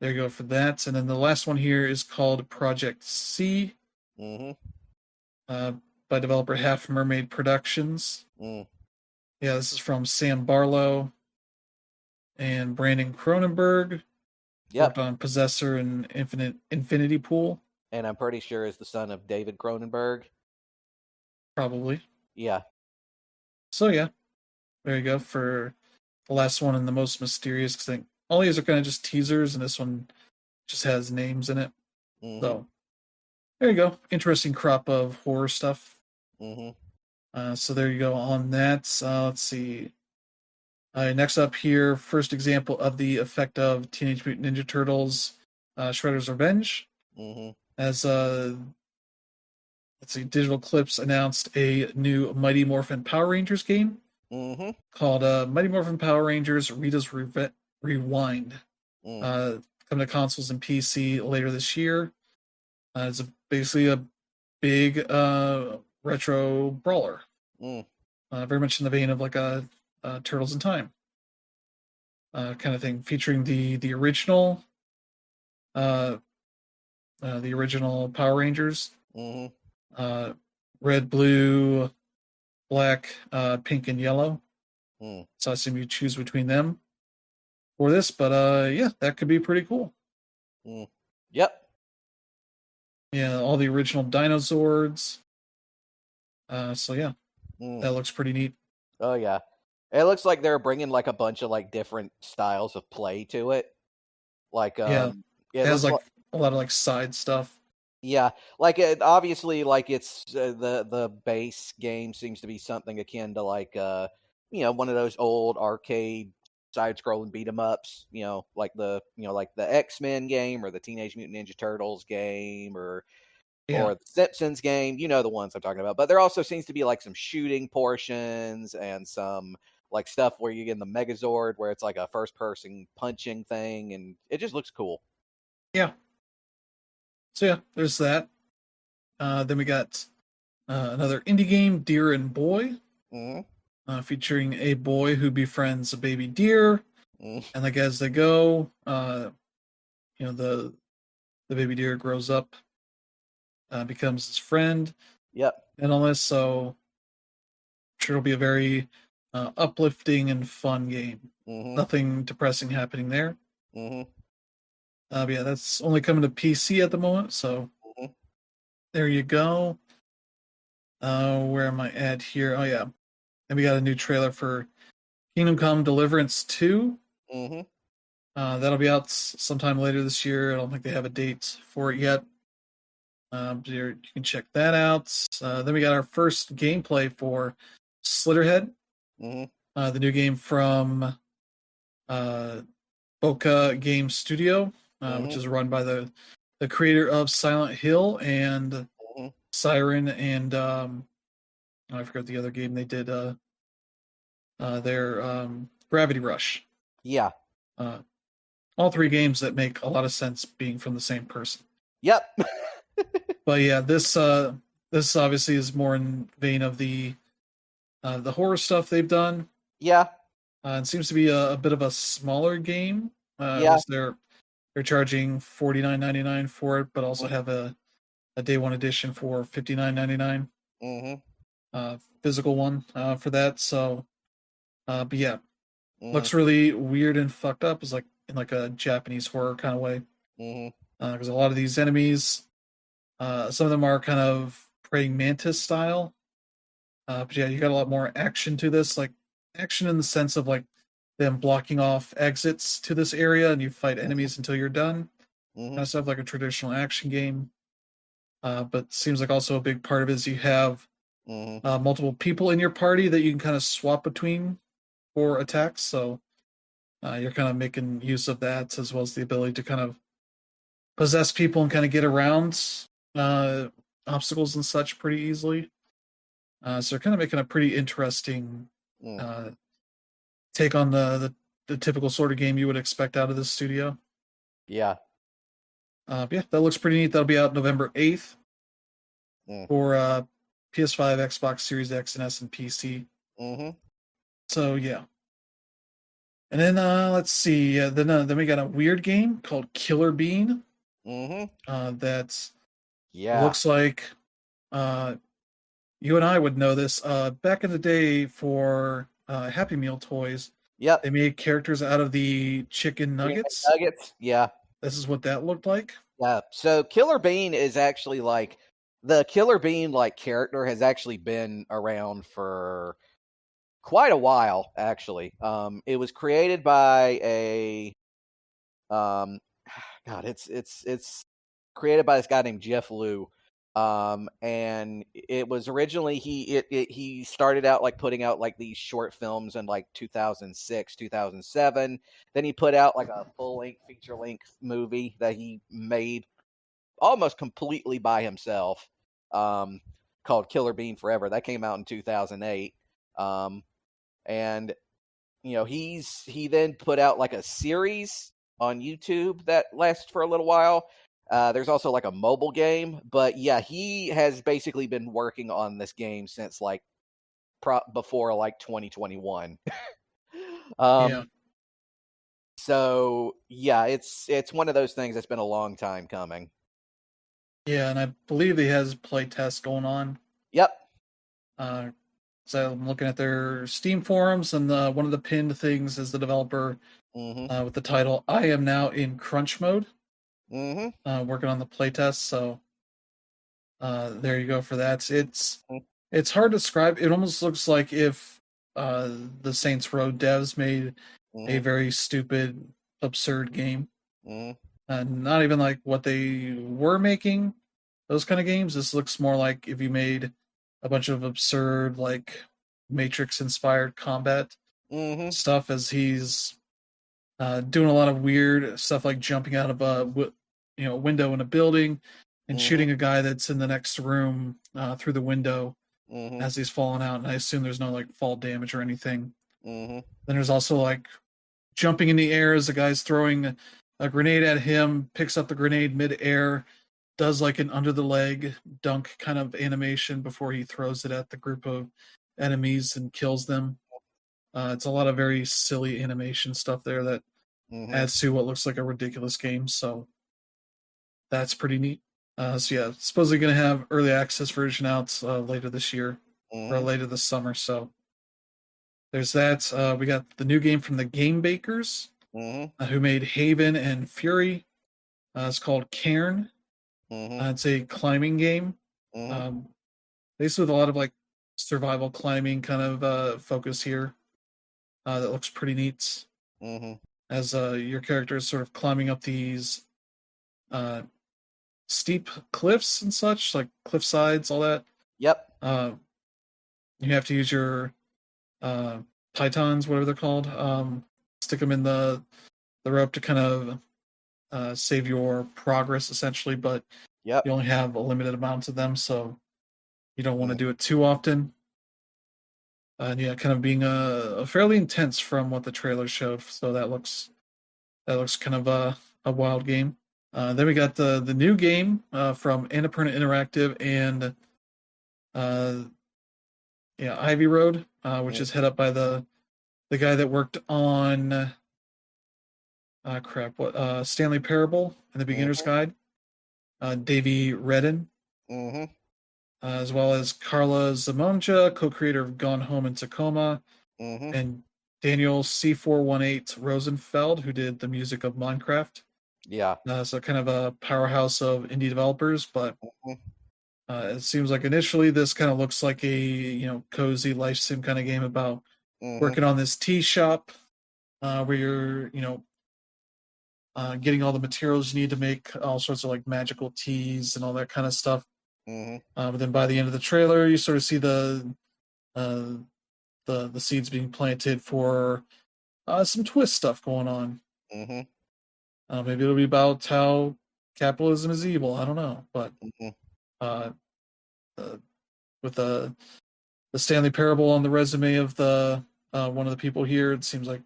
there you go for that. And then the last one here is called Project C by developer Half Mermaid Productions. Yeah, this is from Sam Barlow and Brandon Cronenberg. Yep. Worked on Possessor and Infinity Pool. And I'm pretty sure is the son of David Cronenberg. Probably. Yeah. So yeah, there you go for the last one and the most mysterious. Because I think all these are kind of just teasers, and this one just has names in it. Mm-hmm. So there you go. Interesting crop of horror stuff. Mm-hmm. So there you go on that. Let's see. Next up here, first example of the effect of Teenage Mutant Ninja Turtles, Shredder's Revenge. Mm-hmm. As let's see, Digital Clips announced a new Mighty Morphin Power Rangers game called Mighty Morphin Power Rangers Rita's Rewind. Coming to consoles and PC later this year. It's basically a big retro brawler, very much in the vein of like a Turtles in Time kind of thing, featuring the original Power Rangers, red, blue, black, pink, and yellow. So I assume you choose between them for this, but yeah, that could be pretty cool. Yep. Yeah, all the original Dinozords. So yeah, that looks pretty neat. Oh yeah, it looks like they're bringing like a bunch of like different styles of play to it. Like yeah, it has like a lot of like side stuff. Yeah, like it obviously like it's the base game seems to be something akin to like one of those old arcade side-scrolling beat 'em ups, like the X-Men game or the Teenage Mutant Ninja Turtles game or the Simpsons game, the ones I'm talking about. But there also seems to be like some shooting portions and some like stuff where you get in the Megazord where it's like a first-person punching thing, and it just looks cool. Yeah. So yeah, there's that. Then we got another indie game, Deer and Boy, featuring a boy who befriends a baby deer, and like as they go, the baby deer grows up, becomes his friend. Yep. And all this, so I'm sure it'll be a very uplifting and fun game. Nothing depressing happening there. But yeah, that's only coming to PC at the moment, so there you go. Where am I at here? Oh yeah, and we got a new trailer for Kingdom Come Deliverance 2. That'll be out sometime later this year. I don't think they have a date for it yet. You can check that out. Then we got our first gameplay for Slitterhead, the new game from Boca Game Studio, which is run by the creator of Silent Hill and Siren, and I forgot the other game they did. Their Gravity Rush. Yeah. All three games that make a lot of sense being from the same person. Yep. But yeah, this obviously is more in vein of the horror stuff they've done. Yeah. It seems to be a bit of a smaller game. Yeah. They're charging $49.99 for it, but also have a day one edition for $59.99. Physical one for that. So, but yeah, looks really weird and fucked up. It's like in like a Japanese horror kind of way. Because a lot of these enemies, some of them are kind of praying mantis style. But yeah, you got a lot more action to this, like action in the sense of like them blocking off exits to this area, and you fight enemies until you're done. Kind of stuff like a traditional action game. But seems like also a big part of it is you have multiple people in your party that you can kind of swap between for attacks. So you're kind of making use of that, as well as the ability to kind of possess people and kind of get around obstacles and such pretty easily. So they're kind of making a pretty interesting take on the typical sort of game you would expect out of this studio. Yeah. Yeah, that looks pretty neat. That'll be out November 8th for PS5, Xbox Series X and S, and PC. So yeah. And then let's see. Then we got a weird game called Killer Bean. That looks like you and I would know this. Back in the day for Happy Meal toys, yep, they made characters out of the chicken nuggets. Yeah. this is what that looked like. Yeah. So Killer Bean is actually like the Killer Bean like character has actually been around for quite a while. Actually, it was created by a um, God, it's created by this guy named Jeff Liu. And it was originally he started out like putting out like these short films in like 2006 2007. Then he put out like a full-length feature-length movie that he made almost completely by himself, called Killer Bean Forever. That came out in 2008. And he then put out like a series on YouTube that lasts for a little while. There's also like a mobile game, but yeah, he has basically been working on this game since like before like 2021. Yeah, So yeah, it's one of those things that's been a long time coming. yeah, and I believe he has play tests going on. Yep. So I'm looking at their Steam forums, and one of the pinned things is the developer Mm-hmm. with the title "I am now in crunch mode," Mm-hmm. working on the playtest. So there you go for that. It's hard to describe. It almost looks like if the Saints Row devs made a Mm-hmm. very stupid, absurd game. Mm-hmm. Not even like what they were making, those kind of games. This looks more like if you made a bunch of absurd, like Matrix inspired combat Mm-hmm. stuff, as he's doing a lot of weird stuff like jumping out of a window in a building and Mm-hmm. shooting a guy that's in the next room through the window Mm-hmm. as he's falling out. And I assume there's no like fall damage or anything. Mm-hmm. Then there's also like jumping in the air as the guy's throwing a grenade at him, picks up the grenade mid-air, does like an under the leg dunk kind of animation before he throws it at the group of enemies and kills them. It's a lot of very silly animation stuff there that Mm-hmm. adds to what looks like a ridiculous game. So that's pretty neat. So yeah, supposedly going to have early access version out later this year or Mm-hmm. later this summer. So there's that. We got the new game from the Game Bakers, Mm-hmm. who made Haven and Fury. It's called Cairn. Mm-hmm. It's a climbing game, Mm-hmm. um, based with a lot of like survival climbing kind of focus here. That looks pretty neat. Mm-hmm. As your character is sort of climbing up these uh, steep cliffs and such, like cliff sides, all that. Yep. Uh, you have to use your pythons, whatever they're called, stick them in the rope to kind of save your progress, essentially. But Yep. you only have a limited amount of them, so you don't want to Mm-hmm. do it too often. And yeah, kind of being a fairly intense from what the trailer showed. So that looks kind of a wild game. Then we got the new game from Annapurna Interactive and uh, yeah, Ivy Road, which is head up by the guy that worked on Stanley Parable and the Beginner's Mm-hmm. Guide, Davey Redden, Mm-hmm. as well as Carla Zamonja, co-creator of Gone Home in Tacoma, Mm-hmm. and Daniel C418 Rosenfeld, who did the music of Minecraft. Yeah. So kind of a powerhouse of indie developers, but Mm-hmm. it seems like initially this kind of looks like a cozy life sim kind of game about Mm-hmm. working on this tea shop where you're getting all the materials you need to make all sorts of like magical teas and all that kind of stuff. Mm-hmm. But then by the end of the trailer, you sort of see uh, the seeds being planted for some twist stuff going on. Mm-hmm. Maybe it'll be about how capitalism is evil. I don't know, but Mm-hmm. uh, uh, with the Stanley Parable on the resume of the one of the people here, it seems like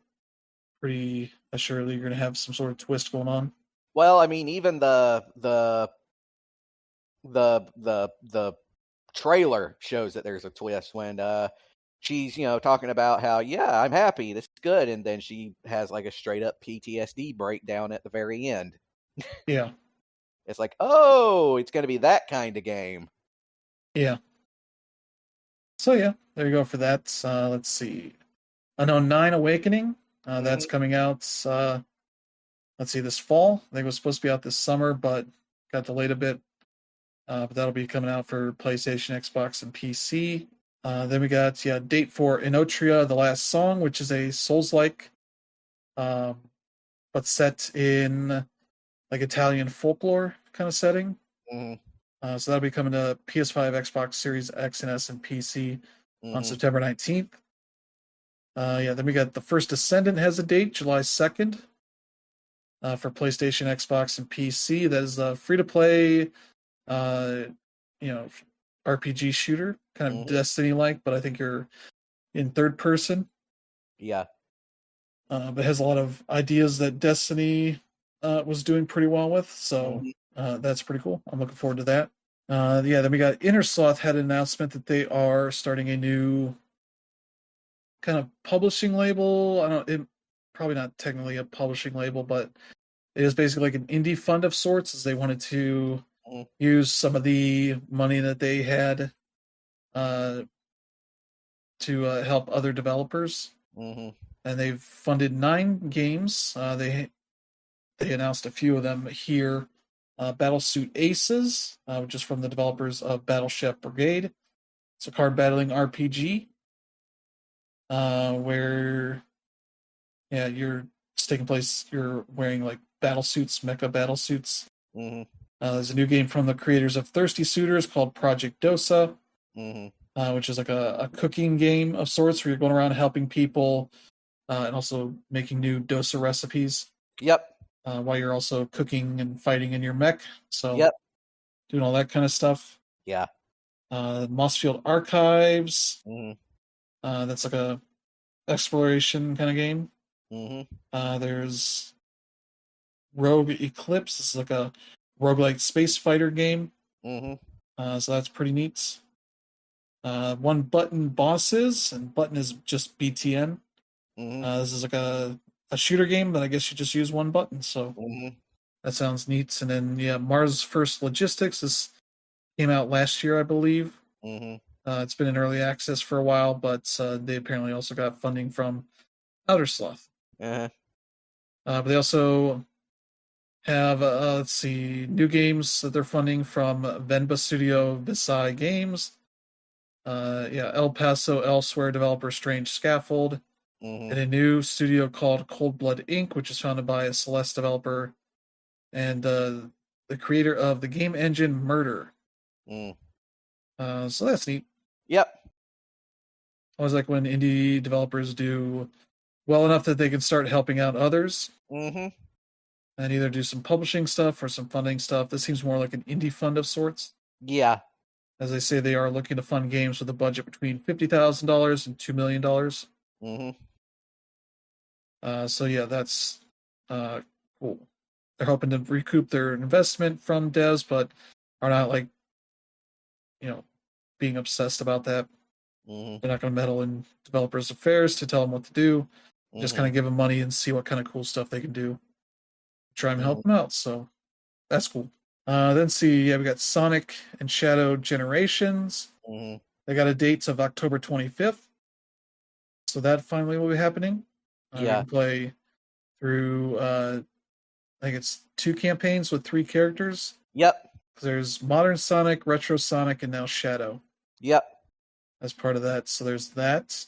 pretty assuredly you're going to have some sort of twist going on. Well, I mean, even the trailer shows that there's a twist when she's talking about how I'm happy, this is good, and then she has like a straight up PTSD breakdown at the very end. Yeah, It's like, oh, it's going to be that kind of game. yeah. So yeah, there you go for that. Let's see. Unknown 9 Awakening. That's Mm-hmm. coming out let's see, this fall. I think it was supposed to be out this summer, but got delayed a bit. But that'll be coming out for PlayStation, Xbox, and PC. Then we got date for Inotria: The Last Song, which is a Souls-like, um, but set in like Italian folklore kind of setting. So that'll be coming to PS5, Xbox Series X and S, and PC on September 19th. Then we got The First Descendant has a date, July 2nd, for PlayStation, Xbox, and PC. That is a free-to-play, RPG shooter, kind of Destiny-like, but I think you're in third person. Yeah. But it has a lot of ideas that Destiny was doing pretty well with, so that's pretty cool. I'm looking forward to that. Then we got Innersloth had an announcement that they are starting a new kind of publishing label. Probably not technically a publishing label, but it is basically like an indie fund of sorts, as they wanted to use some of the money that they had to help other developers. And they've funded 9 games. They announced a few of them here. Battlesuit Aces, which is from the developers of Battleship Brigade. It's a card battling RPG where you're taking place. You're wearing like battle suits, mecha battle suits. There's a new game from the creators of Thirsty Suitors called Project Dosa, which is like a cooking game of sorts where you're going around helping people and also making new dosa recipes. Yep. While you're also cooking and fighting in your mech. So yep. Doing all that kind of stuff. Yeah. Mossfield Archives. That's like a exploration kind of game. There's Rogue Eclipse. This is like a roguelike space fighter game. So that's pretty neat. One Button Bosses, and Button is just BTN. This is like a shooter game, but I guess you just use one button, so that sounds neat. And then Mars First Logistics. This came out last year, I believe. It's been in early access for a while, but they apparently also got funding from Outer Sloth. But they also have new games that they're funding from Venba Studio Visai Games. El Paso Elsewhere developer Strange Scaffold. And a new studio called Cold Blood Inc., which is founded by a Celeste developer and the creator of the game engine Murder. So that's neat. Yep. I always like when indie developers do well enough that they can start helping out others. And either do some publishing stuff or some funding stuff. This seems more like an indie fund of sorts. Yeah. As I say, they are looking to fund games with a budget between $50,000 and $2 million. That's cool. They're hoping to recoup their investment from devs, but are not being obsessed about that. They're not going to meddle in developers' affairs to tell them what to do. Just kind of give them money and see what kind of cool stuff they can do. Try and help them out. So that's cool. Then we got Sonic and Shadow Generations. They got a date of October 25th. So that finally will be happening. You can play through, I think it's 2 campaigns with 3 characters. Yep. There's Modern Sonic, Retro Sonic, and now Shadow. Yep. As part of that. So there's that.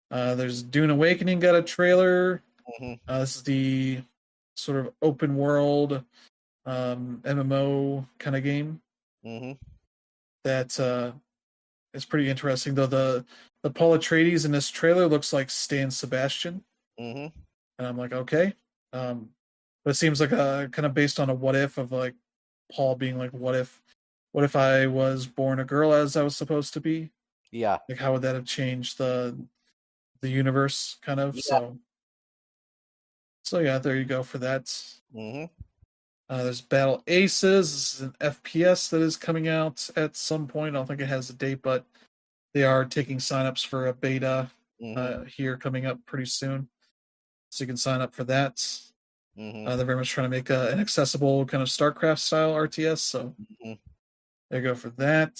There's Dune Awakening got a trailer. This is the sort of open world MMO kind of game. That is pretty interesting, though. The Paul Atreides in this trailer looks like Stan Sebastian. And I'm like, okay. But it seems like a kind of based on a what if of like Paul being like, what if I was born a girl as I was supposed to be? Yeah. Like, how would that have changed the universe, kind of? Yeah. So yeah, there you go for that. There's Battle Aces. This is an FPS that is coming out at some point. I don't think it has a date, but they are taking signups for a beta here coming up pretty soon. So you can sign up for that. They're very much trying to make an accessible kind of StarCraft style RTS. So there you go for that.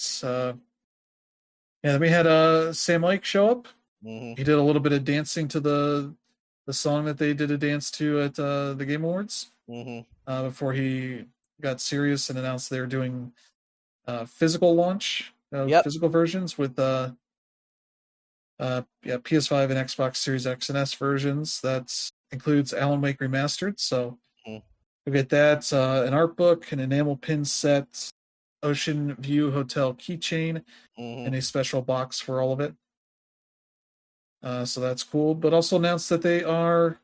Then we had Sam Lake show up. He did a little bit of dancing to the the song that they did a dance to at the Game Awards before he got serious and announced they were doing physical launch of physical versions with PS5 and Xbox Series X and S versions. That includes Alan Wake Remastered. So you'll get that, an art book, an enamel pin set, Ocean View Hotel keychain, and a special box for all of it. So that's cool. But also announced that they are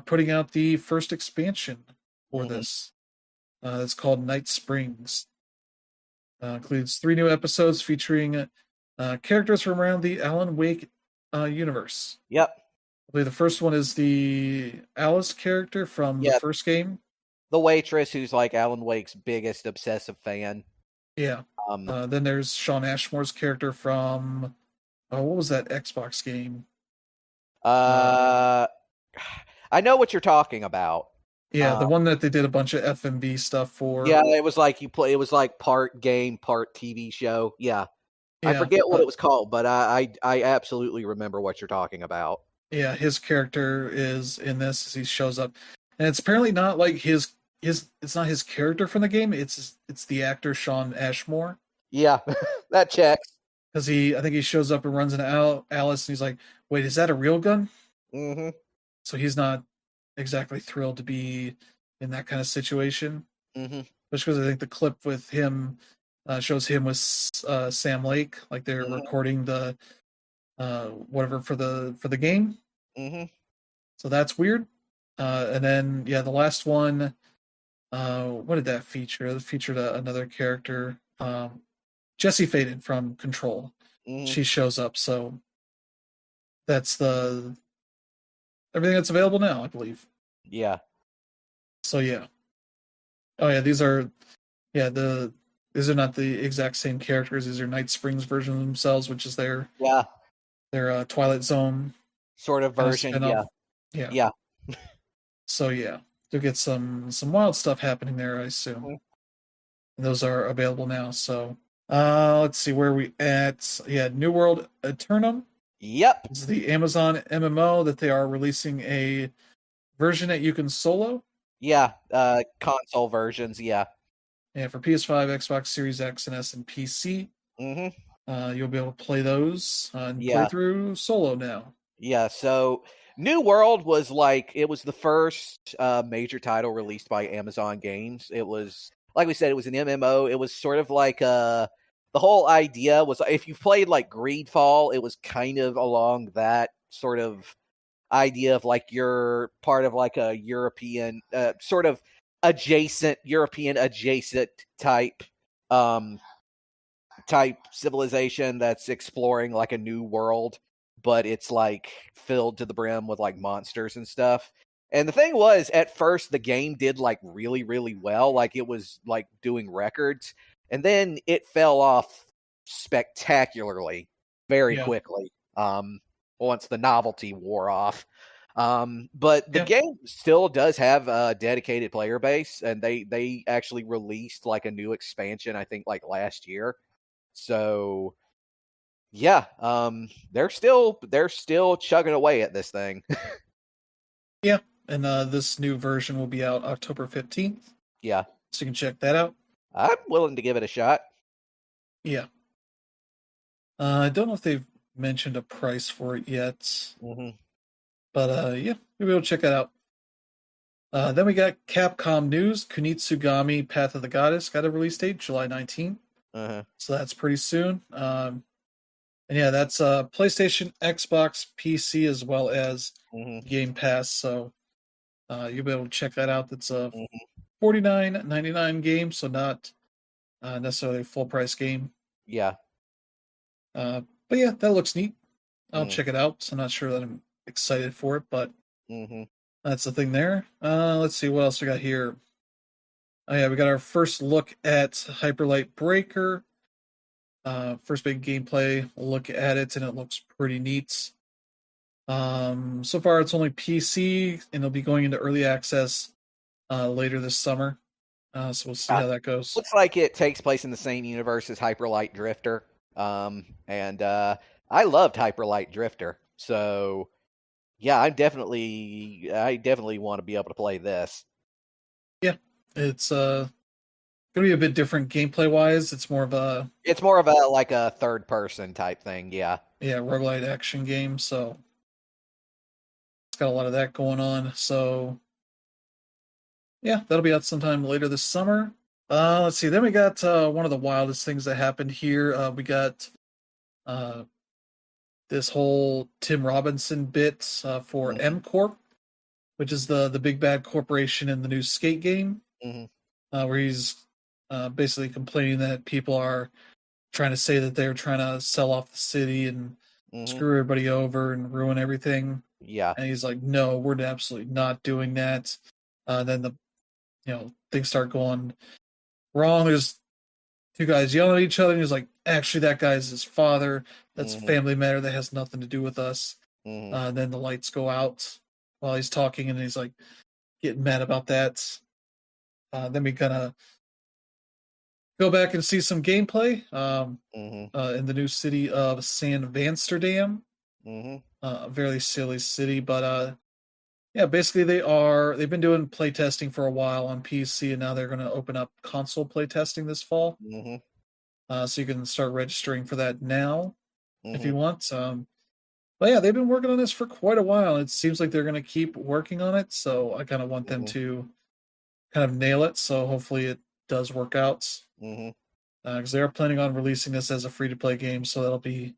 putting out the first expansion for this. It's called Night Springs. Includes 3 new episodes featuring characters from around the Alan Wake universe. Yep. I believe the first one is the Alice character from the first game. The waitress who's like Alan Wake's biggest obsessive fan. Yeah. Then there's Shawn Ashmore's character from what was that Xbox game? I know what you're talking about. Yeah, the one that they did a bunch of FMV stuff for. Yeah, it was like it was like part game, part TV show. Yeah. I forget what it was called, but I absolutely remember what you're talking about. Yeah, his character is in this as he shows up. And it's apparently not like it's not his character from the game, it's the actor Shawn Ashmore. Yeah, that checks. Because I think he shows up and runs into Alice, and he's like, "Wait, is that a real gun?" Mm-hmm. So he's not exactly thrilled to be in that kind of situation. Mm-hmm. Especially because I think the clip with him shows him with Sam Lake, like they're recording the whatever for the game. Mm-hmm. So that's weird. And then the last one. What did that feature? It featured another character. Jesse Faden from Control. She shows up, so that's everything that's available now, I believe. Yeah. So yeah. Oh yeah, these are not the exact same characters. These are Night Springs version of themselves, which is their Twilight Zone sort of version. Yeah. So yeah, you'll get some wild stuff happening there, I assume. And those are available now. So let's see where we at. Yeah, New World Eternum. Yep. This is the Amazon MMO that they are releasing a version that you can solo. Yeah, console versions. Yeah. Yeah, for PS5, Xbox Series X and S, and PC. You'll be able to play those and play through solo now. Yeah. So New World was it was the first major title released by Amazon Games. It was, like we said, it was an MMO. It was sort of like the whole idea was, if you played like Greedfall, it was kind of along that sort of idea of like you're part of like a European sort of European adjacent type civilization that's exploring like a new world, but it's like filled to the brim with like monsters and stuff. And the thing was, at first the game did like really, really well. Like it was like doing records, and then it fell off spectacularly very quickly. Once the novelty wore off. But the game still does have a dedicated player base, and they actually released like a new expansion, I think like last year. So yeah, they're still chugging away at this thing. Yeah, and this new version will be out October 15th. Yeah. So you can check that out. I'm willing to give it a shot. Yeah. I don't know if they've mentioned a price for it yet. But yeah, we'll be able to check that out. Then we got Capcom news. Kunitsugami Path of the Goddess got a release date, July 19th. So that's pretty soon. And yeah, that's PlayStation, Xbox, PC, as well as Game Pass. So you'll be able to check that out. That's a $49.99 game, so not necessarily a full price game. Yeah. But yeah, that looks neat. I'll check it out. So I'm not sure that I'm excited for it, but that's the thing there. Let's see what else we got here. Oh yeah, we got our first look at Hyperlight Breaker. First big gameplay look at it, and it looks pretty neat. So far it's only PC, and it'll be going into early access later this summer. So we'll see how that goes. Looks like it takes place in the same universe as Hyperlight Drifter. And I loved Hyperlight Drifter. So Yeah, I definitely want to be able to play this. Yeah, it's gonna be a bit different gameplay wise. It's more of a like a third person type thing. Yeah. roguelite action game, so it's got a lot of that going on. So yeah, that'll be out sometime later this summer. Let's see. Then we got one of the wildest things that happened here. We got uh, this whole Tim Robinson bit for Mm-hmm. M Corp, which is the big bad corporation in the new Skate game, Mm-hmm. where he's basically complaining that people are trying to say that they're trying to sell off the city and Mm-hmm. screw everybody over and ruin everything. Yeah. And he's like, "No, we're absolutely not doing that." Then things start going wrong. There's two guys yelling at each other, and he's like, "Actually, that guy's his father. That's a Mm-hmm. family matter that has nothing to do with us." Mm-hmm. Then the lights go out while he's talking, and he's like getting mad about that. Then we kind of go back and see some gameplay Mm-hmm. in the new city of San Vansterdam. Mm-hmm. A very silly city, but yeah, basically they've been doing playtesting for a while on PC, and now they're going to open up console playtesting this fall. Mm-hmm. So you can start registering for that now if Mm-hmm. you want. But yeah, they've been working on this for quite a while. It seems like they're going to keep working on it, so I kind of want them Mm-hmm. to kind of nail it. So hopefully it does work out Mm-hmm. because they are planning on releasing this as a free to play game. So that'll be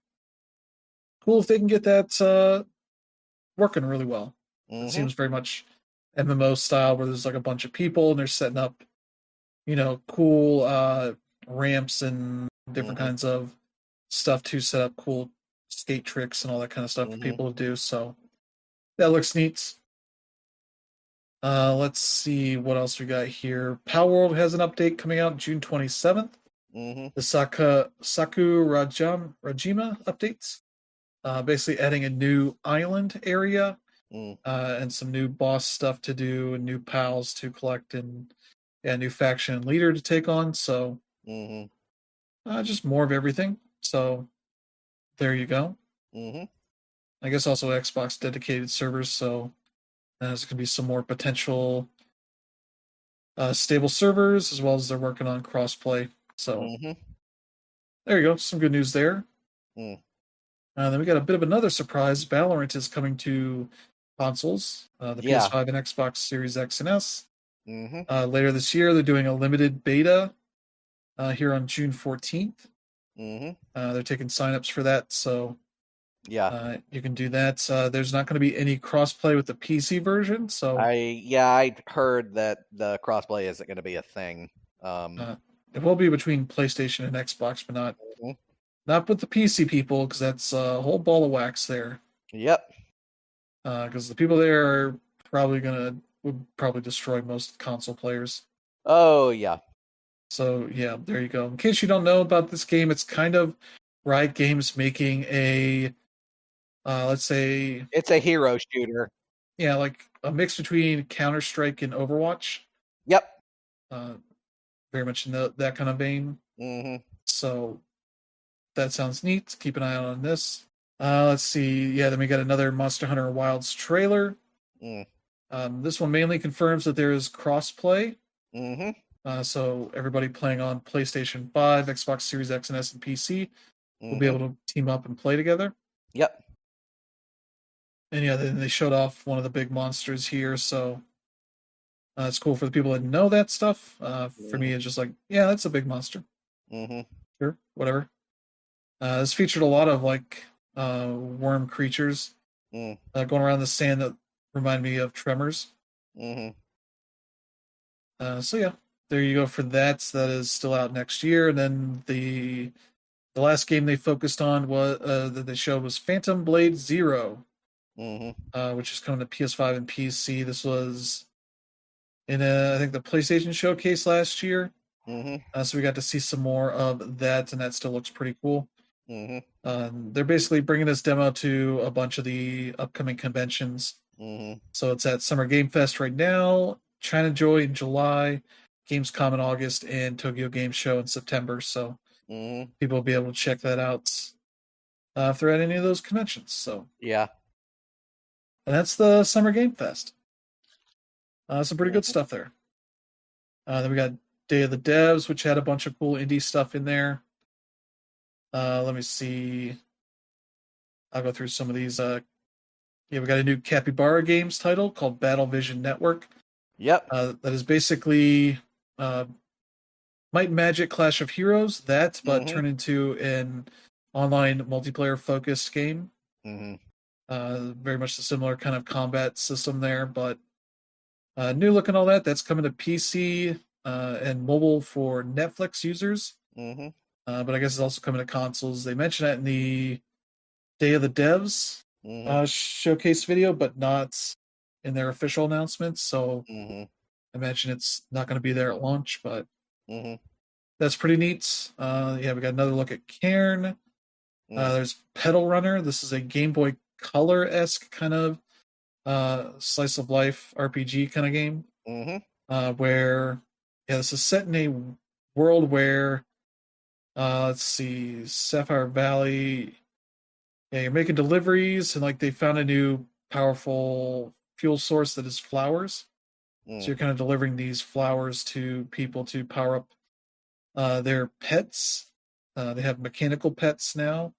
cool if they can get that working really well. It Mm-hmm. seems very much MMO style, where there's like a bunch of people and they're setting up, cool ramps and different Mm-hmm. kinds of stuff to set up cool skate tricks and all that kind of stuff for Mm-hmm. people to do. So that looks neat. Let's see what else we got here. Power World has an update coming out June 27th. Mm-hmm. The Rajima updates. Basically adding a new island area Mm-hmm. and some new boss stuff to do and new pals to collect and new faction and leader to take on. So Mm-hmm. just more of everything. So there you go. Mm-hmm. I guess also Xbox dedicated servers. So there's going to be some more potential stable servers, as well as they're working on crossplay. So Mm-hmm. there you go. Some good news there. Mm. Then we got a bit of another surprise. Valorant is coming to consoles, the Yeah. PS5 and Xbox Series X and S. Mm-hmm. Later this year, they're doing a limited beta here on June 14th. Mm-hmm. They're taking signups for that, so Yeah. you can do that. There's not going to be any crossplay with the PC version, so I heard that the crossplay isn't going to be a thing. uh, it will be between PlayStation and Xbox, but Mhm. not with the PC people, because that's a whole ball of wax there. Yep. Because the people there are would probably destroy most console players. Oh yeah. So yeah, there you go. In case you don't know about this game, it's kind of Riot Games making a let's say, It's a hero shooter. yeah, like a mix between Counter Strike and Overwatch. Yep. Uh, very much in that kind of vein. Mm-hmm. So that sounds neat. Keep an eye out on this. Let's see. Yeah, then we got another Monster Hunter Wilds trailer. Mm. This one mainly confirms that there is crossplay. Mm-hmm. So everybody playing on PlayStation 5, Xbox Series X and S, and PC will be Mm-hmm. able to team up and play together. Yep. And yeah, then they showed off one of the big monsters here, so it's cool for the people that know that stuff. For me, it's just like, yeah, that's a big monster. Mm-hmm. Sure, whatever. This featured a lot of like worm creatures Mm. going around the sand that remind me of Tremors. Mm-hmm. So yeah, there you go for that. So that is still out next year. And then the last game they focused on was that they showed was Phantom Blade Zero, which is coming to PS5 and PC. This was in I think the PlayStation showcase last year. Mm-hmm. So we got to see some more of that, and that still looks pretty cool. Mm-hmm. They're basically bringing this demo to a bunch of the upcoming conventions. Mm-hmm. So it's at Summer Game Fest right now, China Joy in July, Gamescom in August, and Tokyo Game Show in September. So Mm-hmm. people will be able to check that out if they're at any of those conventions. So Yeah. And that's the Summer Game Fest. Some pretty good Mhm. stuff there. Then we got Day of the Devs, which had a bunch of cool indie stuff in there. Let me see. I'll go through some of these. We got a new Capybara Games title called Battle Vision Network. Yep. That is basically uh, Might and Magic Clash of Heroes, but Mhm. turned into an online multiplayer focused game. Mhm. Very much a similar kind of combat system there, but new look and all that. That's coming to PC and mobile for Netflix users. Mhm. But I guess it's also coming to consoles. They mentioned that in the Day of the Devs Mhm. showcase video, but not in their official announcements. So Mhm. I imagine it's not going to be there at launch, but Mhm. that's pretty neat. Yeah, we got another look at Cairn. Mm. There's Pedal Runner. This is a Game Boy Color esque kind of slice of life RPG kind of game. Mhm. Where yeah, this is set in a world where let's see, Sapphire Valley. Yeah, you're making deliveries, and like they found a new powerful fuel source that is flowers. So Mm. you're kind of delivering these flowers to people to power up their pets. They have mechanical pets now,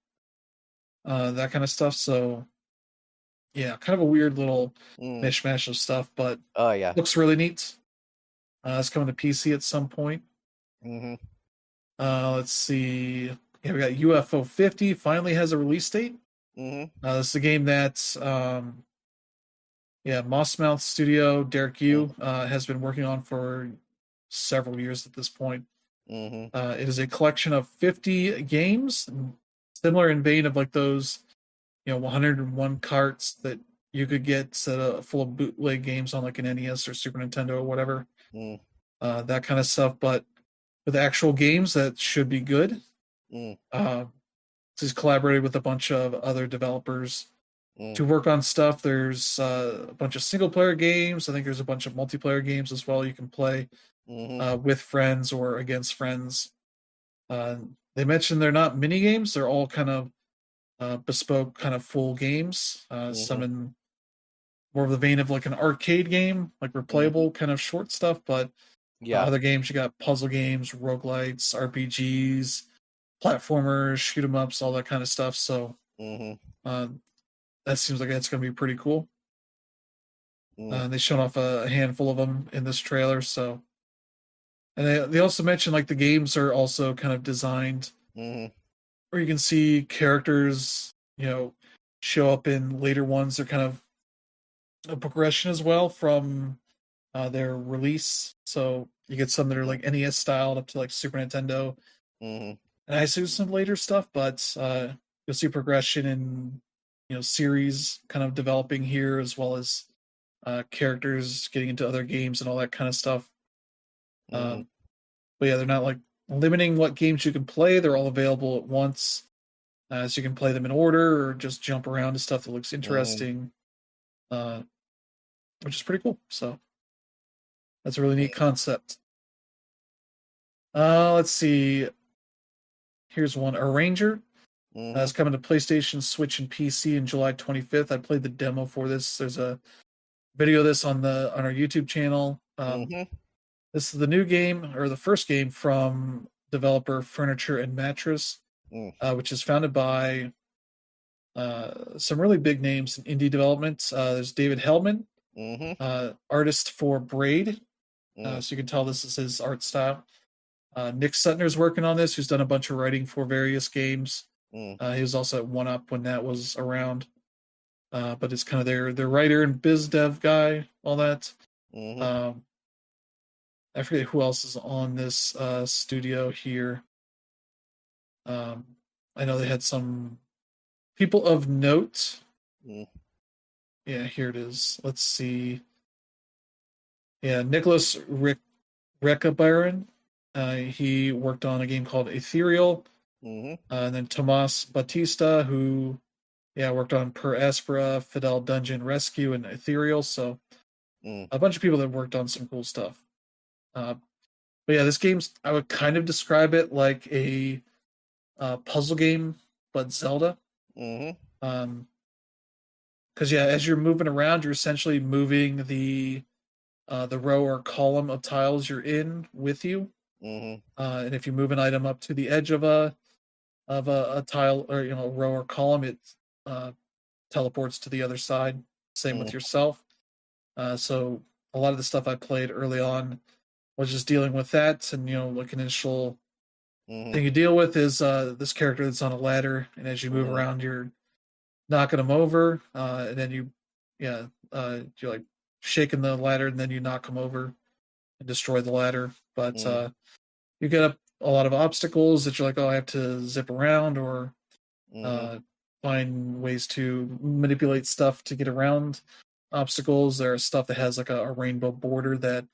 that kind of stuff. So yeah, kind of a weird little Mm. mishmash of stuff, but Oh yeah. looks really neat. It's coming to PC at some point. Mhm. Let's see. Yeah, we got UFO 50 finally has a release date. Mhm. This is a game that Mossmouth Studio, Derek Mm. Yu, has been working on for several years at this point. Mhm. It is a collection of 50 games, similar in vein of like those, 101 carts that you could get full of bootleg games on like an NES or Super Nintendo or whatever. Mm. That kind of stuff, but with actual games that should be good. Mm. Uh, he's collaborated with a bunch of other developers Mm. to work on stuff. There's a bunch of single player games. I think there's a bunch of multiplayer games as well you can play Mhm. with friends or against friends. Uh, they mentioned they're not mini games; they're all kind of bespoke, kind of full games. Some Mhm. in more of the vein of like an arcade game, like Mhm. replayable kind of short stuff. But Yeah. other games, you got puzzle games, roguelites, RPGs, platformers, shoot 'em ups, all that kind of stuff. So Mhm. uh, that seems like it's going to be pretty cool. Mm. They showed off a handful of them in this trailer. So, and they also mentioned like the games are also kind of designed Mhm. where you can see characters, show up in later ones. They're kind of a progression as well from their release. So you get some that are like NES styled up to like Super Nintendo, Mhm. and I assume some later stuff, but you'll see progression in series kind of developing here as well as characters getting into other games and all that kind of stuff. Mhm. Um, but yeah, they're not like limiting what games you can play. They're all available at once, so you can play them in order or just jump around to stuff that looks Mhm. interesting, uh, which is pretty cool. So that's a really neat concept. Let's see. Here's one. Arranger. It's Mhm. coming to PlayStation, Switch, and PC in July 25th. I played the demo for this. There's a video of this on our YouTube channel. Mhm. This is the new game or the first game from developer Furniture and Mattress, Mm. which is founded by some really big names in indie development. There's David Hellman, Mhm. artist for Braid, Mm. so you can tell this is his art style. Nick Sutner's working on this, who's done a bunch of writing for various games. Mm. He was also at One Up when that was around, but it's kind of their writer and biz dev guy, all that. Mhm. Um, I forget who else is on this studio here. Um, I know they had some people of note. Mm. Yeah, here it is. Let's see. Yeah, Nicholas Reckabyron. He worked on a game called Ethereal. Mhm. And then Tomas Batista, who worked on Per Aspera, Fidel Dungeon Rescue, and Ethereal. So Mm. a bunch of people that worked on some cool stuff. Uh, but yeah, this game's I would kind of describe it like a puzzle game, but Zelda. Mhm. Um, because as you're moving around, you're essentially moving the row or column of tiles you're in with you. And if you move an item up to the edge of a tile or a row or column, it teleports to the other side. Same with yourself. So a lot of the stuff I played early on was just dealing with that, and like an initial thing you deal with is this character that's on a ladder, and as you move around, you're knocking them over, and then you're like shaking the ladder, and then you knock them over and destroy the ladder. But you get up a lot of obstacles that you're like, oh, I have to zip around or find ways to manipulate stuff to get around obstacles. There's stuff that has like a rainbow border that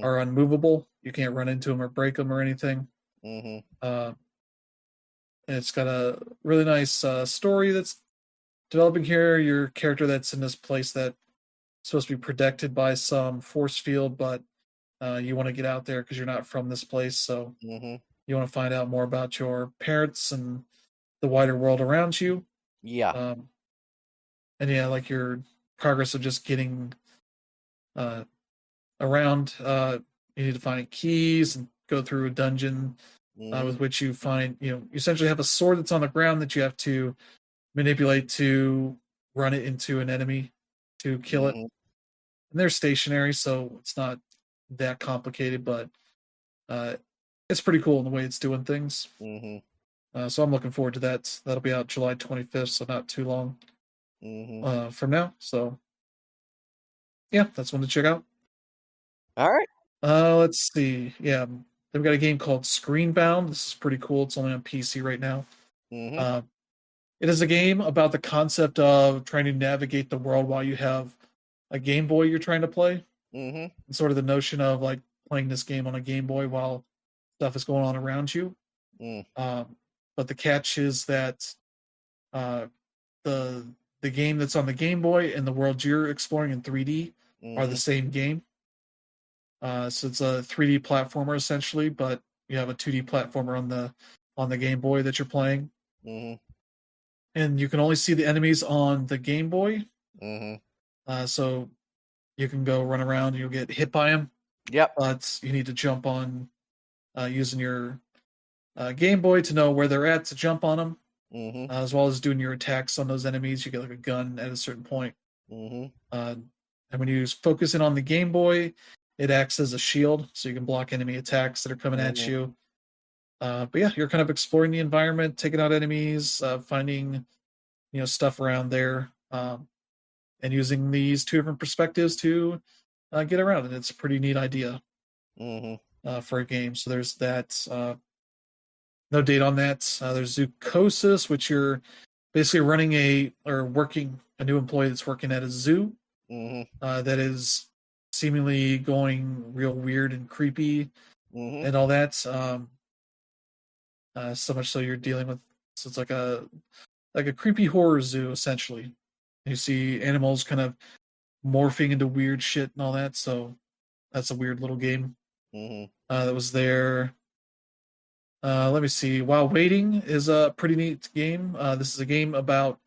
are unmovable. You can't run into them or break them or anything. And it's got a really nice story that's developing here. Your character that's in this place that's supposed to be protected by some force field, but you want to get out there because you're not from this place. So you want to find out more about your parents and the wider world around you. Yeah. And like your progress of just getting around, you need to find keys and go through a dungeon with which you find, you essentially have a sword that's on the ground that you have to manipulate to run it into an enemy to kill it. And they're stationary, so it's not that complicated, but it's pretty cool in the way it's doing things. So I'm looking forward to that. That'll be out July 25th, so not too long from now. So yeah, that's one to check out. All right. Let's see. Yeah, they've got a game called Screenbound. This is pretty cool. It's only on PC right now. It is a game about the concept of trying to navigate the world while you have a Game Boy you're trying to play. And sort of the notion of like playing this game on a Game Boy while stuff is going on around you. But the catch is that the game that's on the Game Boy and the world you're exploring in 3D are the same game. So it's a 3D platformer essentially, but you have a 2D platformer on the Game Boy that you're playing. And you can only see the enemies on the Game Boy. So you can go run around and you'll get hit by them. Yep. But you need to jump on using your Game Boy to know where they're at to jump on them. As well as doing your attacks on those enemies. You get like a gun at a certain point. And when you focus in on the Game Boy, it acts as a shield, so you can block enemy attacks that are coming at you. But yeah, you're kind of exploring the environment, taking out enemies, finding stuff around there, and using these two different perspectives to get around. And it's a pretty neat idea for a game. So there's that. No date on that. There's Zoocosis, which you're basically running working a new employee that's working at a zoo that is seemingly going real weird and creepy and all that. So much so you're dealing with, so it's like a creepy horror zoo essentially. You see animals kind of morphing into weird shit and all that. So that's a weird little game that was there. Let me see. While Waiting is a pretty neat game. This is a game about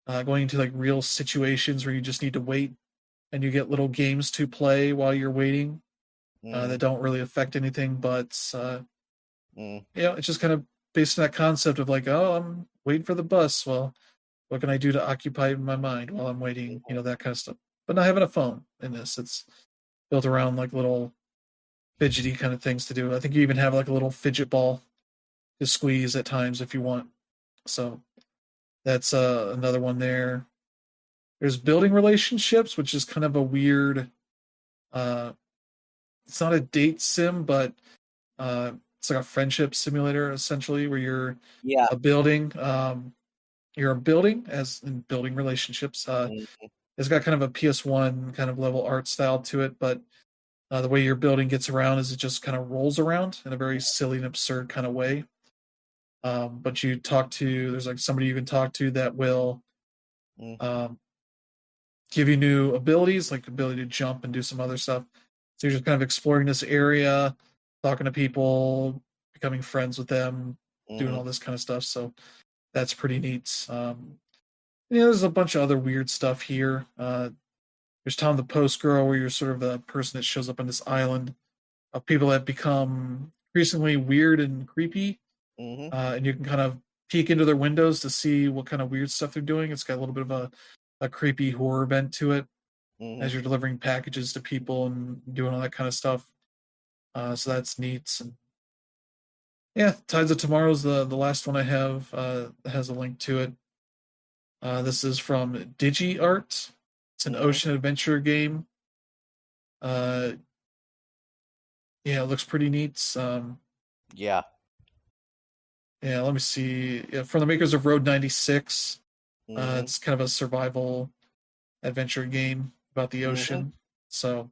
going into like real situations where you just need to wait, and you get little games to play while you're waiting that don't really affect anything. But it's just kind of based on that concept of like, oh, I'm waiting for the bus. Well, what can I do to occupy my mind while I'm waiting? That kind of stuff. But not having a phone in this. It's built around like little fidgety kind of things to do. I think you even have like a little fidget ball to squeeze at times if you want. So that's another one there. There's Building Relationships, which is kind of a weird it's not a date sim, but it's like a friendship simulator essentially, where you're a building you're a building as in building relationships. It's got kind of a PS1 kind of level art style to it, but the way your building gets around is it just kind of rolls around in a very silly and absurd kind of way. But there's like somebody you can talk to that will give you new abilities, like ability to jump and do some other stuff. So you're just kind of exploring this area, talking to people, becoming friends with them, doing all this kind of stuff. So that's pretty neat. Yeah, there's a bunch of other weird stuff here. There's Tom the Post Girl, where you're sort of the person that shows up on this island of people that become increasingly weird and creepy, Mm-hmm. and you can kind of peek into their windows to see what kind of weird stuff they're doing. It's got a little bit of a creepy horror bent to it Mm-hmm. as you're delivering packages to people and doing all that kind of stuff. So that's neat. And yeah, Tides of Tomorrow is the last one I have. Has a link to it. This is from DigiArt. It's an Mm-hmm. ocean adventure game. Uh, yeah, it looks pretty neat. Yeah. Yeah, let me see. Yeah, from the makers of Road 96. Mm-hmm. It's kind of a survival adventure game about the Mm-hmm. ocean. So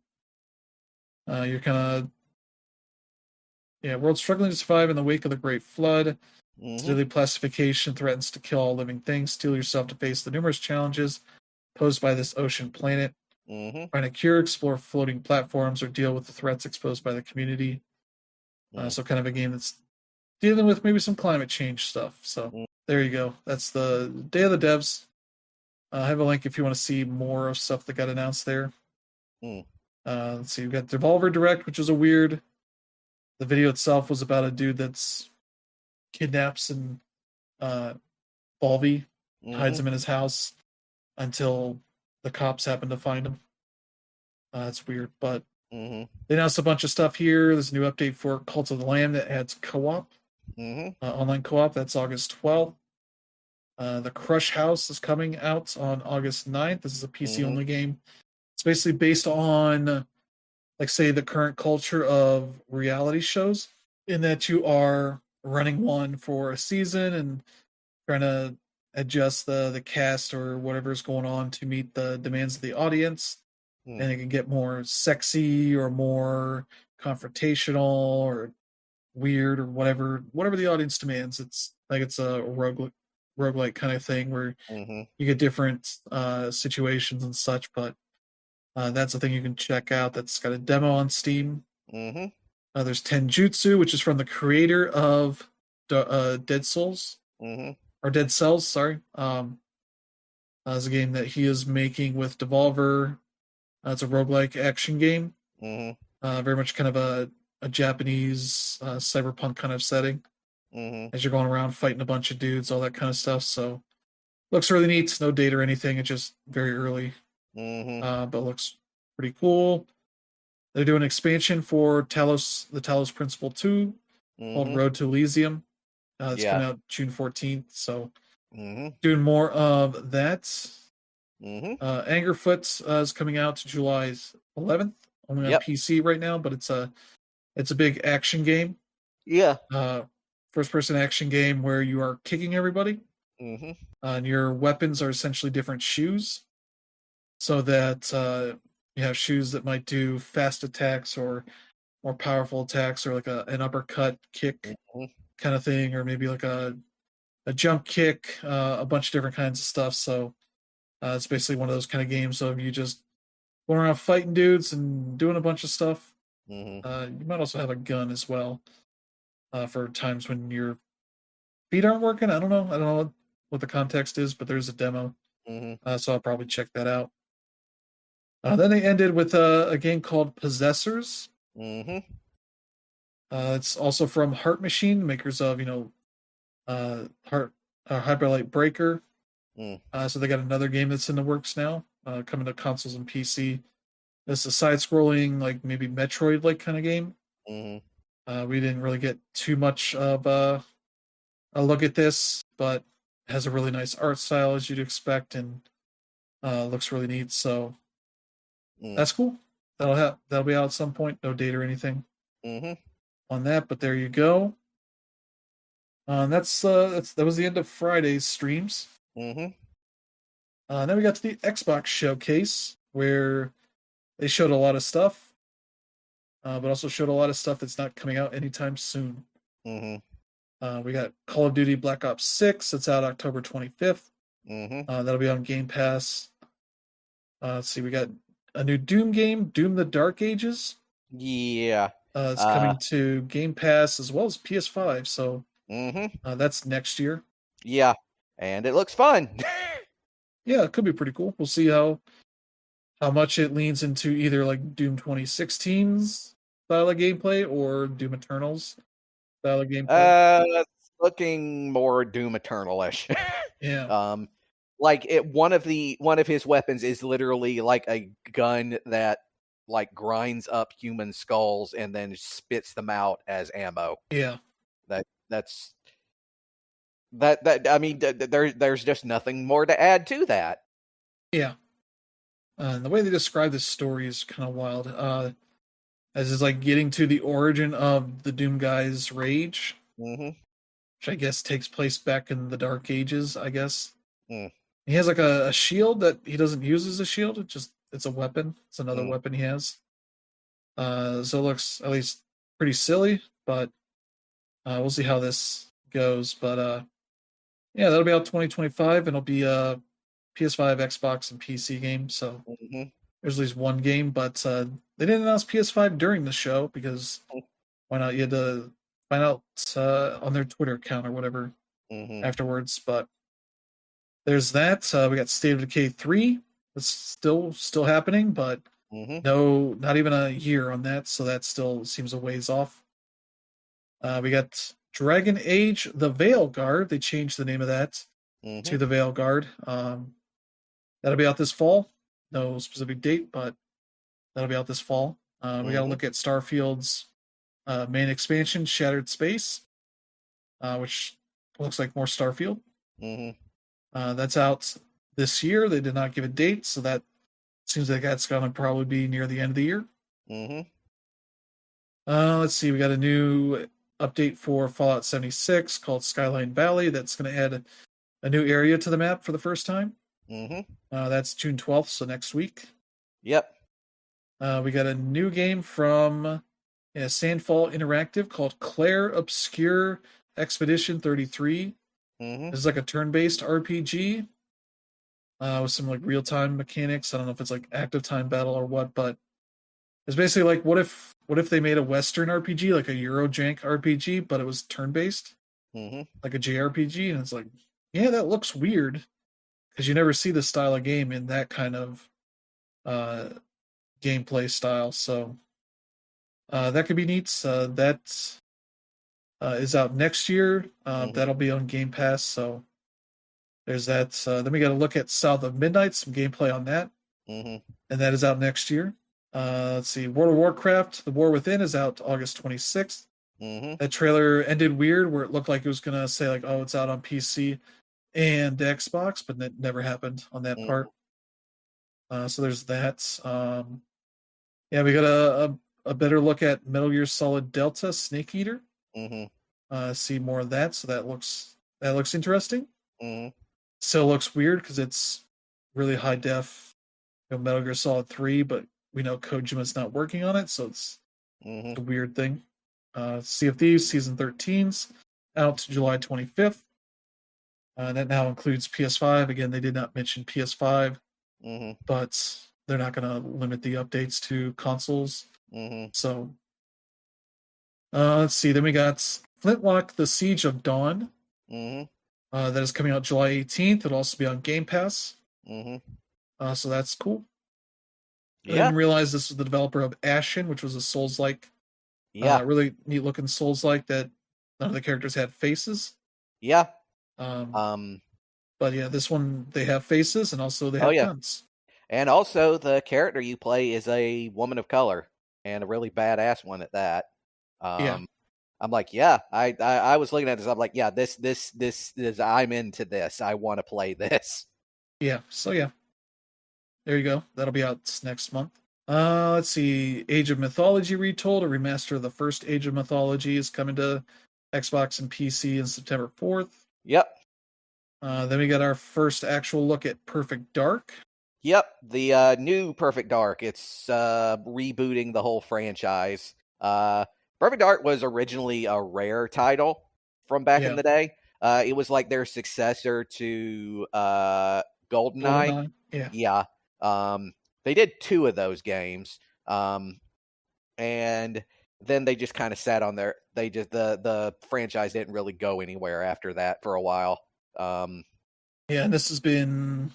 you're kind of world struggling to survive in the wake of the Great Flood. Mm-hmm. Daily plastification threatens to kill all living things. Steel yourself to face the numerous challenges posed by this ocean planet. Mm-hmm. Find a cure, explore floating platforms, or deal with the threats exposed by the community. Mm-hmm. So kind of a game that's dealing with maybe some climate change stuff. So Mm-hmm. there you go. That's the Day of the Devs. I have a link if you want to see more of stuff that got announced there. Let's see, we've got Devolver Direct, which is a weird. The video itself was about a dude that's kidnaps and Volvy, hides Mm-hmm. him in his house until the cops happen to find him. It's weird, but Mm-hmm. they announced a bunch of stuff here. There's a new update for Cult of the Lamb that adds co-op, Mm-hmm. online co-op. That's August 12th. The Crush House is coming out on August 9th. This is a PC Mm-hmm. only game. It's basically based on, like, say, the current culture of reality shows, in that you are running one for a season and trying to adjust the cast or whatever's going on to meet the demands of the audience. And it can get more sexy or more confrontational or weird or whatever the audience demands. It's like it's a roguelike kind of thing where Mm-hmm. you get different situations and such. But that's a thing you can check out. That's got a demo on Steam. Mm-hmm. There's Tenjutsu, which is from the creator of Dead Souls Mm-hmm. or Dead Cells. Sorry, it's a game that he is making with Devolver. It's a roguelike action game. Mm-hmm. Very much kind of a Japanese cyberpunk kind of setting. Mm-hmm. As you're going around fighting a bunch of dudes, all that kind of stuff. So looks really neat. No date or anything. It's just very early, Mm-hmm. but looks pretty cool. They're doing an expansion for the Talos Principle 2 called Mm-hmm. Road to Elysium. It's Yeah. coming out June 14th. So Mm-hmm. doing more of that. Mm-hmm. Angerfoot is coming out July 11th. Only on Yep. PC right now, but it's a big action game. Yeah. First person action game where you are kicking everybody. Mm-hmm. And your weapons are essentially different shoes, so that you have shoes that might do fast attacks or more powerful attacks, or like an uppercut kick Mm-hmm. kind of thing, or maybe like a jump kick, a bunch of different kinds of stuff. So it's basically one of those kind of games of you just going around fighting dudes and doing a bunch of stuff. Mm-hmm. You might also have a gun as well for times when your feet aren't working. I don't know what the context is, but there's a demo, Mm-hmm. so I'll probably check that out. Then they ended with a game called Possessors. Mm-hmm. It's also from Heart Machine, makers of Heart Hyperlight Breaker. Mm. So they got another game that's in the works now, coming to consoles and PC. It's a side-scrolling, like maybe Metroid-like kind of game. Mm-hmm. We didn't really get too much of a look at this, but it has a really nice art style as you'd expect, and looks really neat. So that's cool. That'll be out at some point. No date or anything on that, but there you go. That was the end of Friday's streams. Then we got to the Xbox showcase where they showed a lot of stuff, but also showed a lot of stuff that's not coming out anytime soon. We got Call of Duty Black Ops 6. It's out October 25th. That'll be on Game Pass. Let's see. We got a new Doom game, Doom the Dark Ages. Yeah. It's coming to Game Pass as well as PS5. So Mm-hmm. that's next year. Yeah. And it looks fun. Yeah, it could be pretty cool. We'll see how much it leans into either like Doom 2016's style of gameplay or Doom Eternal's style of gameplay. It's looking more Doom Eternal-ish. Yeah. Like one of his weapons is literally like a gun that like grinds up human skulls and then spits them out as ammo. Yeah. That's I mean, there's just nothing more to add to that. Yeah. And the way they describe this story is kind of wild. As is like getting to the origin of the Doom guy's rage, Mm-hmm. which I guess takes place back in the Dark Ages. I guess Mm. he has like a shield that he doesn't use as a shield. It's a weapon. It's another weapon he has. So it looks at least pretty silly, but we'll see how this goes. But yeah, that'll be out 2025, and it'll be a PS5, Xbox, and PC game. So Mm-hmm. there's at least one game, but they didn't announce PS5 during the show because why not? You had to find out on their Twitter account or whatever afterwards. But there's that. We got State of Decay 3. It's still happening, but no, not even a year on that, so that still seems a ways off. We got Dragon Age: The Veil Guard. They changed the name of that to The Veil Guard. That'll be out this fall. No specific date, but that'll be out this fall. We got to look at Starfield's main expansion, Shattered Space, which looks like more Starfield. That's out this year. They did not give a date, so that seems like that's going to probably be near the end of the year. Let's see. We got a new update for Fallout 76 called Skyline Valley. That's going to add a new area to the map for the first time. That's June 12th, so next week. Yep. We got a new game from Sandfall Interactive called Claire Obscure Expedition 33. This is like a turn-based RPG with some like real-time mechanics. I don't know if it's like active time battle or what, but it's basically like what if they made a Western RPG, like a Eurojank RPG, but it was turn-based, like a JRPG, and it's like, yeah, that looks weird because you never see this style of game in that kind of gameplay style. So that could be neat. That is out next year. That'll be on Game Pass. So there's that. Then we got to look at South of Midnight, some gameplay on that, and that is out next year. Let's see, World of Warcraft: The War Within is out August 26th. That trailer ended weird, where it looked like it was gonna say like, "Oh, it's out on PC and Xbox," but that never happened on that part. So there's that. Yeah, we got a better look at Metal Gear Solid Delta Snake Eater. See more of that, so that looks interesting. Still looks weird because it's really high def, Metal Gear Solid 3, but we know Kojima's not working on it, so it's a weird thing. Sea of Thieves Season 13's out July 25th. That now includes PS5. Again, they did not mention PS5, but they're not going to limit the updates to consoles. So, let's see. Then we got Flintlock: The Siege of Dawn. That is coming out July 18th. It'll also be on Game Pass. So that's cool. I didn't realize this was the developer of Ashen, which was a Souls-like, really neat looking Souls-like that none of the characters had faces. But yeah, this one they have faces and also they have guns. And also the character you play is a woman of color and a really badass one at that. I'm like, I was looking at this. I'm like, yeah, this I'm into this. I want to play this. Yeah. So yeah, there you go. That'll be out next month. Let's see. Age of Mythology Retold, a remaster of the first Age of Mythology, is coming to Xbox and PC on September 4th. Yep. Then we got our first actual look at Perfect Dark. Yep, the new Perfect Dark. It's rebooting the whole franchise. Perfect Dark was originally a Rare title from back in the day. It was like their successor to GoldenEye. Yeah. They did 2 of those games. And then they just kind of sat on their the franchise didn't really go anywhere after that for a while. And this has been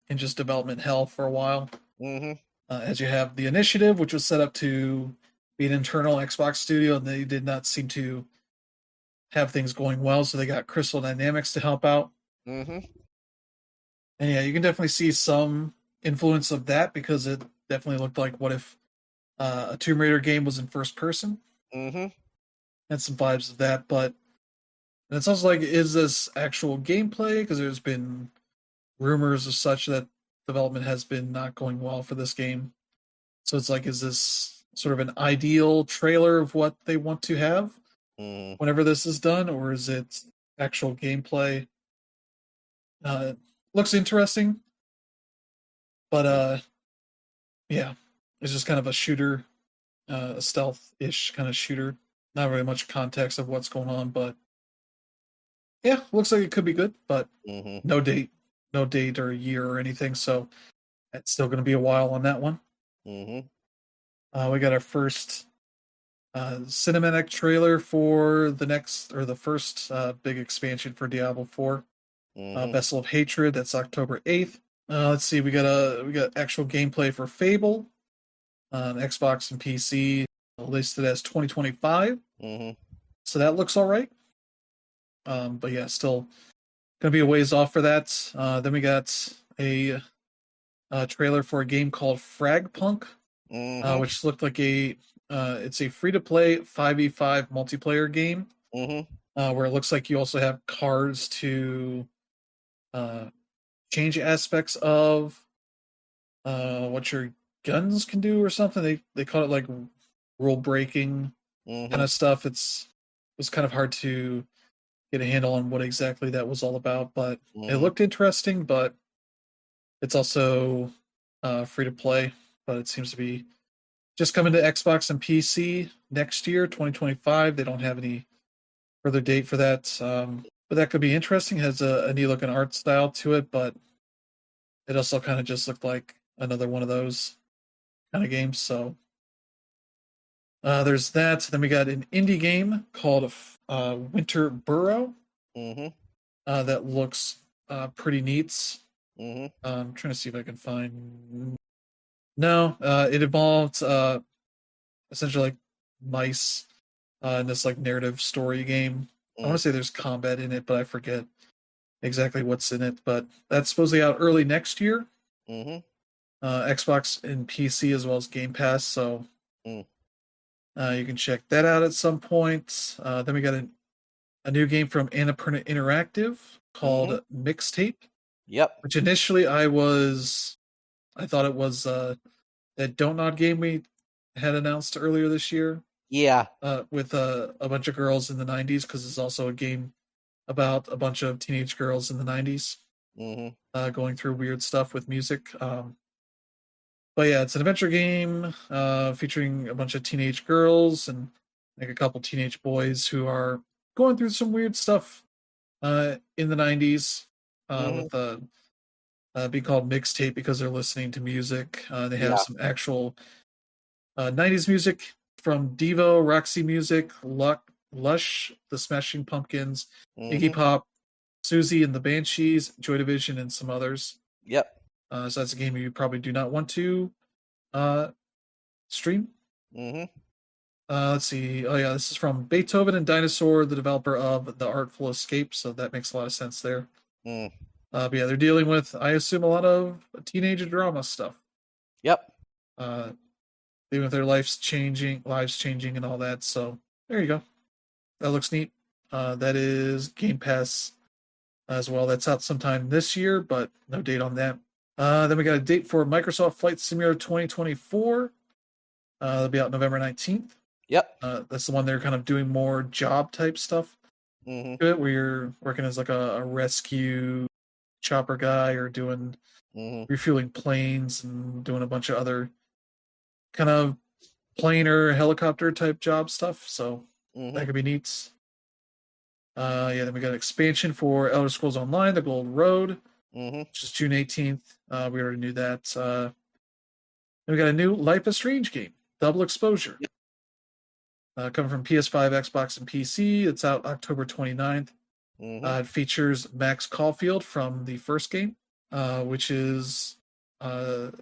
in just development hell for a while. Mm-hmm. As you have the Initiative, which was set up to be an internal Xbox studio, and they did not seem to have things going well, so they got Crystal Dynamics to help out. Mm-hmm. And yeah, you can definitely see some influence of that because it definitely looked like what if a Tomb Raider game was in first person. Mm-hmm. And some vibes of that, but it sounds like is this actual gameplay? Because there's been rumors of such that development has been not going well for this game. So it's like, is this sort of an ideal trailer of what they want to have whenever this is done, or is it actual gameplay? Looks interesting, but yeah, it's just kind of a shooter, a stealth-ish kind of shooter. Not really much context of what's going on, but yeah, looks like it could be good, but no date or year or anything. So it's still going to be a while on that one. We got our first cinematic trailer for the next or the first big expansion for Diablo 4, Vessel of Hatred. That's October 8th. Let's see, we got actual gameplay for Fable on Xbox and PC, listed as 2025. So that looks all right. But yeah, still gonna be a ways off for that. Then we got a trailer for a game called Fragpunk, which looked like it's a free to play 5v5 multiplayer game, where it looks like you also have cards to change aspects of what your guns can do or something. They call it like rule breaking kind of stuff. It was kind of hard to get a handle on what exactly that was all about, but it looked interesting. But it's also free to play, but it seems to be just coming to Xbox and PC next year, 2025. They don't have any further date for that, but that could be interesting. It has a neat looking art style to it, but it also kind of just looked like another one of those kind of games. So there's that. Then we got an indie game called Winter Burrow that looks pretty neat. I'm trying to see if I can find. No, it involved essentially like mice in this like narrative story game. I want to say there's combat in it, but I forget exactly what's in it. But that's supposedly out early next year. Xbox and PC as well as Game Pass, so you can check that out at some point. Then we got a new game from Annapurna Interactive called Mixtape. Yep. Which initially I thought it was that Don't Nod game we had announced earlier this year. Yeah. With a bunch of girls in the 90s, because it's also a game about a bunch of teenage girls in the 90s going through weird stuff with music. But yeah, it's an adventure game featuring a bunch of teenage girls and like a couple teenage boys who are going through some weird stuff in the 90s with be called Mixtape because they're listening to music. They have some actual 90s music from Devo, Roxy Music, Lush, The Smashing Pumpkins, Iggy Pop, Susie and the Banshees, Joy Division, and some others. Yep. So that's a game you probably do not want to stream. Let's see. Oh yeah, this is from Beethoven and Dinosaur, the developer of The Artful Escape. So that makes a lot of sense there. But yeah, they're dealing with, I assume, a lot of teenage drama stuff. Yep. Dealing with their lives changing, and all that. So there you go. That looks neat. That is Game Pass as well. That's out sometime this year, but no date on that. Then we got a date for Microsoft Flight Simulator 2024. It'll be out November 19th. Yep. That's the one they're kind of doing more job type stuff to it, where you're working as like a rescue chopper guy or doing refueling planes and doing a bunch of other kind of plane or helicopter type job stuff. So that could be neat. Yeah, then we got an expansion for Elder Scrolls Online, The Gold Road, which is June 18th. We already knew that. Then we got a new Life is Strange game, Double Exposure. Coming from PS5, Xbox, and PC. It's out October 29th. It features Max Caulfield from the first game. which is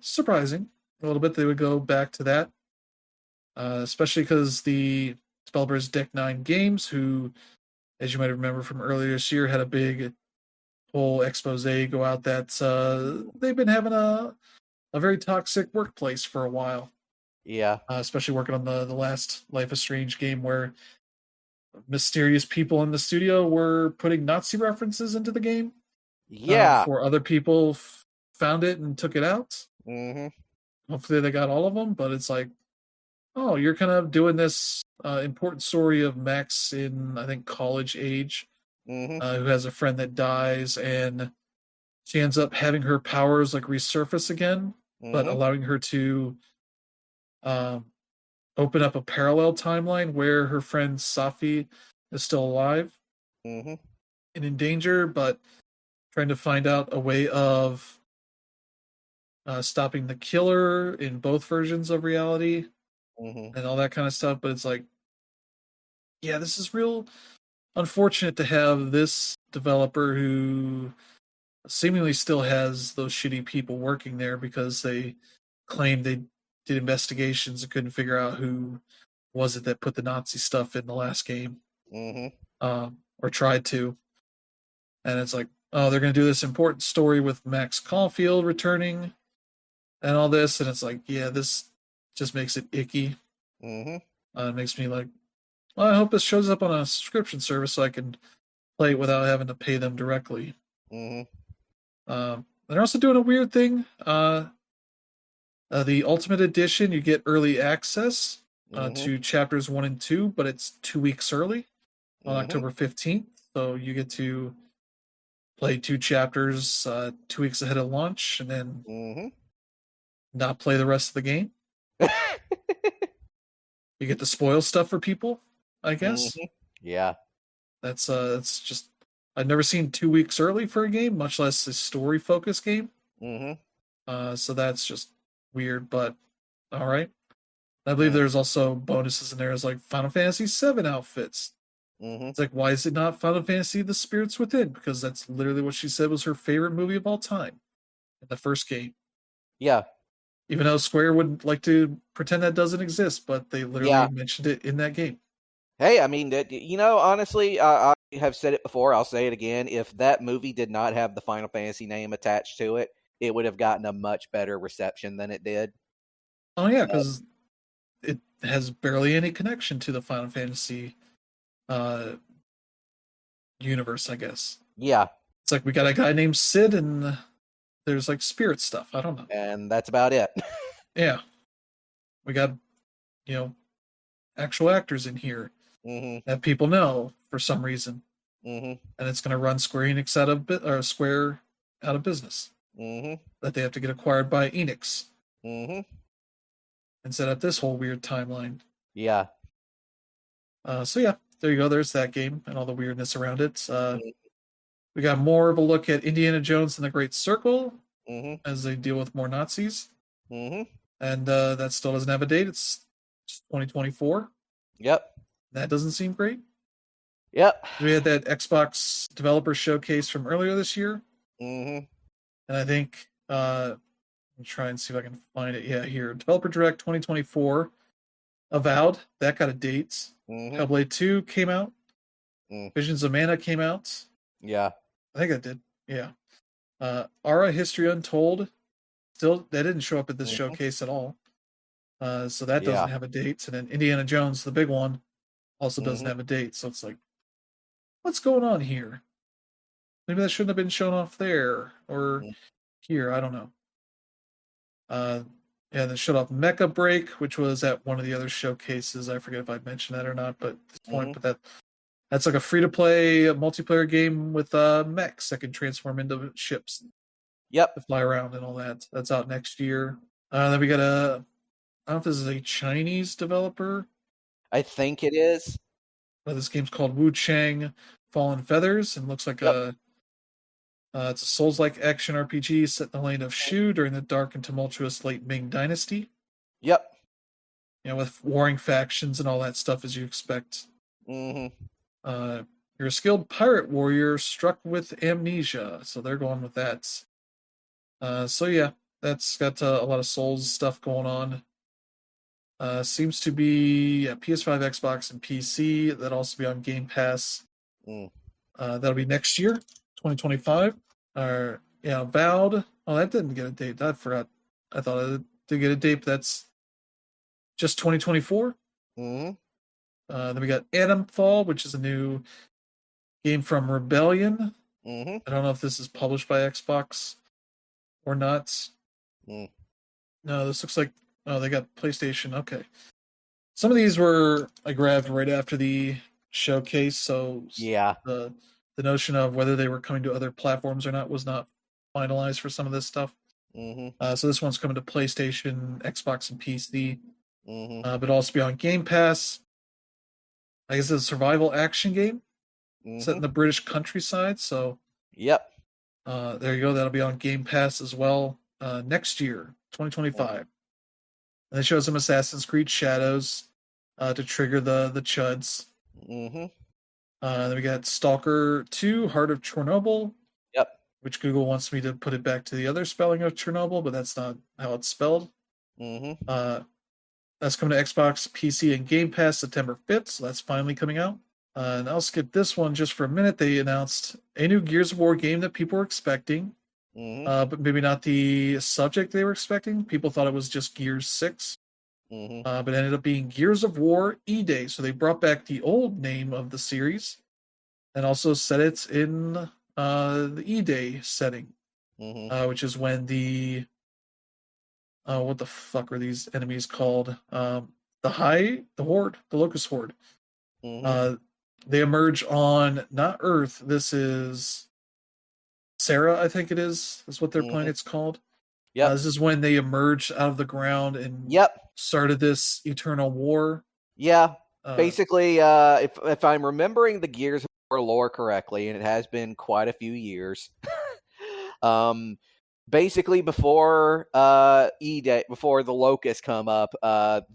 surprising a little bit. They would go back to that, especially because the developers Deck Nine Games, who, as you might remember from earlier this year, had a big whole expose go out that they've been having a very toxic workplace for a while. Yeah. Especially working on the last Life is Strange game where mysterious people in the studio were putting Nazi references into the game Yeah. before other people found it and took it out. Mm-hmm. Hopefully they got all of them, but it's like, oh, you're kind of doing this important story of Max in, I think, college age, Mm-hmm. who has a friend that dies, and she ends up having her powers like resurface again, but Mm-hmm. allowing her to um, open up a parallel timeline where her friend Safi is still alive Mm-hmm. and in danger, but trying to find out a way of stopping the killer in both versions of reality Mm-hmm. and all that kind of stuff. But it's like, yeah, this is real unfortunate to have this developer who seemingly still has those shitty people working there because they claimed they did investigations and couldn't figure out who was it that put the Nazi stuff in the last game, Mm-hmm. or tried to. And it's like, oh, they're going to do this important story with Max Caulfield returning and all this, and it's like, yeah, this just makes it icky. Mm-hmm. It makes me like, well, I hope this shows up on a subscription service so I can play it without having to pay them directly. Mm-hmm. They're also doing a weird thing. The Ultimate Edition, you get early access Mm-hmm. to chapters 1 and 2, but it's 2 weeks early on Mm-hmm. October 15th. So you get to play 2 chapters 2 weeks ahead of launch and then Mm-hmm. not play the rest of the game. You get to spoil stuff for people, I guess. Mm-hmm. Yeah. That's just, I've never seen 2 weeks early for a game, much less a story focused game. Mm-hmm. So that's just weird, but all right. I believe Mm-hmm. there's also bonuses in there as like Final Fantasy VII outfits. Mm-hmm. It's like, why is it not Final Fantasy The Spirits Within? Because that's literally what she said was her favorite movie of all time in the first game. Yeah. Even though Square would like to pretend that doesn't exist, but they literally mentioned it in that game. Hey, I mean, honestly, I have said it before. I'll say it again. If that movie did not have the Final Fantasy name attached to it, it would have gotten a much better reception than it did. Oh yeah, because it has barely any connection to the Final Fantasy uh, universe, I guess. Yeah. It's like we got a guy named Sid and there's like spirit stuff. I don't know. And that's about it. Yeah. We got, actual actors in here Mm-hmm. that people know for some reason. Mm-hmm. And it's going to run Square Enix Square out of business. Mm-hmm. That they have to get acquired by Enix Mm-hmm. and set up this whole weird timeline. Yeah. So yeah, there you go. There's that game and all the weirdness around it. We got more of a look at Indiana Jones and the Great Circle as they deal with more Nazis. Mm-hmm. And that still doesn't have a date. It's 2024. Yep. That doesn't seem great. Yep. We had that Xbox developer showcase from earlier this year. Mm-hmm. And I think, let me try and see if I can find it. Yeah, here. Developer Direct 2024. Avowed. That got a date. Mm-hmm. Hellblade 2 came out. Visions of Mana came out. Yeah. I think it did. Yeah. Ara History Untold. Still, that didn't show up at this showcase at all. So that doesn't have a date. And then Indiana Jones, the big one, also doesn't have a date. So it's like, what's going on here? Maybe that shouldn't have been shown off there or here. I don't know. Yeah, they showed off Mecha Break, which was at one of the other showcases. I forget if I mentioned that or not, but at this point, but that's like a free-to-play multiplayer game with mechs that can transform into ships. Yep. To fly around and all that. That's out next year. Then we got I don't know if this is a Chinese developer. I think it is. This game's called Wu Chang Fallen Feathers and looks like it's a Souls-like action RPG set in the lane of Shu during the dark and tumultuous late Ming Dynasty. Yep. With warring factions and all that stuff as you expect. Mm-hmm. You're a skilled pirate warrior struck with amnesia, so they're going with that. So yeah, that's got a lot of Souls stuff going on. Seems to be PS5, Xbox, and PC. That'll also be on Game Pass. That'll be next year, 2025. Yeah, Vowed. Oh, that didn't get a date. I forgot. I thought it did get a date, but that's just 2024. Then we got Fall, which is a new game from Rebellion. I don't know if this is published by Xbox or not. No, this looks like they got PlayStation. Okay, some of these I grabbed right after the showcase, so yeah, the notion of whether they were coming to other platforms or not was not finalized for some of this stuff. So this one's coming to PlayStation, Xbox, and PC, but also be on Game Pass. I guess it's a survival action game set in the British countryside. So, yep. There you go. That'll be on Game Pass as well next year, 2025. And they show some Assassin's Creed Shadows to trigger the chuds. Then we got Stalker 2, Heart of Chernobyl. Yep. Which Google wants me to put it back to the other spelling of Chernobyl, but that's not how it's spelled. That's coming to Xbox, PC, and Game Pass September 5th, so that's finally coming out. And I'll skip this one just for a minute. They announced a new Gears of War game that people were expecting, but maybe not the subject they were expecting. People thought it was just Gears 6, but it ended up being Gears of War E-Day. So they brought back the old name of the series and also set it in the E-Day setting, which is when the what the fuck are these enemies called? The Horde, the Locust Horde. They emerge on not Earth. This is Sarah, I think it is what their planet's called. This is when they emerged out of the ground and started this eternal war. Yeah. Basically, if I'm remembering the Gears of War lore correctly, and it has been quite a few years, basically before E-Day, before the Locusts come up,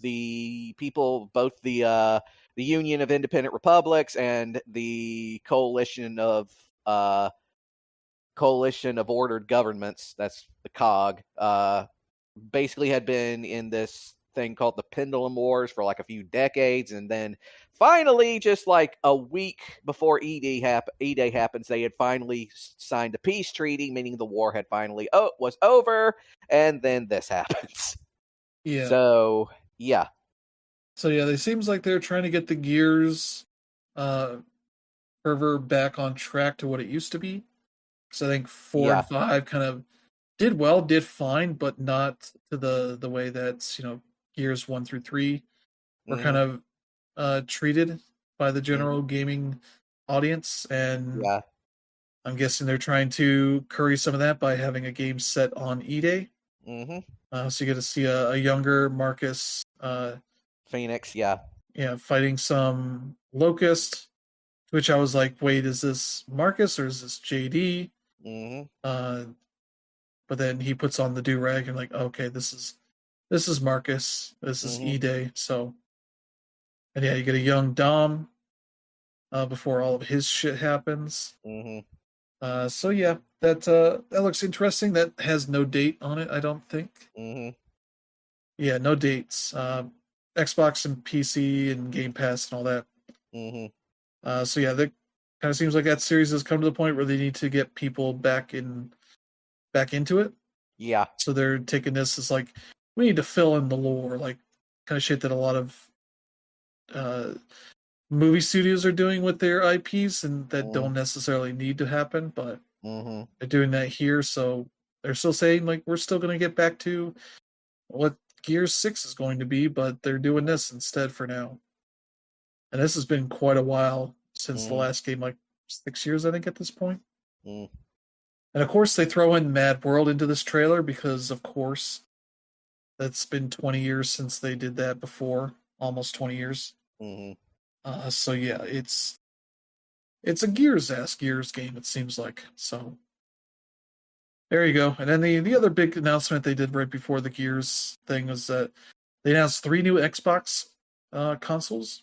the people, both the Union of Independent Republics and the Coalition of Ordered Governments, that's the COG, basically had been in this thing called the Pendulum Wars for like a few decades, and then finally, just like a week before E-Day happens, they had finally signed a peace treaty, meaning the war had finally was over, and then this happens. Yeah. So yeah. So yeah, it seems like they're trying to get the Gears server back on track to what it used to be. So I think 4 and 5 kind of did fine, but not to the way that Gears 1 through 3 were kind of treated by the general gaming audience, and I'm guessing they're trying to curry some of that by having a game set on E-Day. So you get to see a younger Marcus Phoenix, fighting some Locust, which I was like, wait, is this Marcus or is this JD? But then he puts on the do-rag and like, okay, this is Marcus. This is E-Day. So, and yeah, you get a young Dom before all of his shit happens. So yeah, that looks interesting. That has no date on it, I don't think. Yeah, no dates. Xbox and PC and Game Pass and all that. So yeah, that kind of seems like that series has come to the point where they need to get people back into it. Yeah. So they're taking this as like, we need to fill in the lore, like kind of shit that a lot of movie studios are doing with their IPs, and that don't necessarily need to happen, but they're doing that here. So they're still saying like, we're still going to get back to what Gears 6 is going to be, but they're doing this instead for now. And this has been quite a while since the last game, like 6 years, I think, at this point. And of course, they throw in Mad World into this trailer because, of course, that's been 20 years since they did that before, almost 20 years. So yeah, it's a Gears game, it seems like. So there you go. And then the other big announcement they did right before the Gears thing was that they announced 3 new Xbox consoles.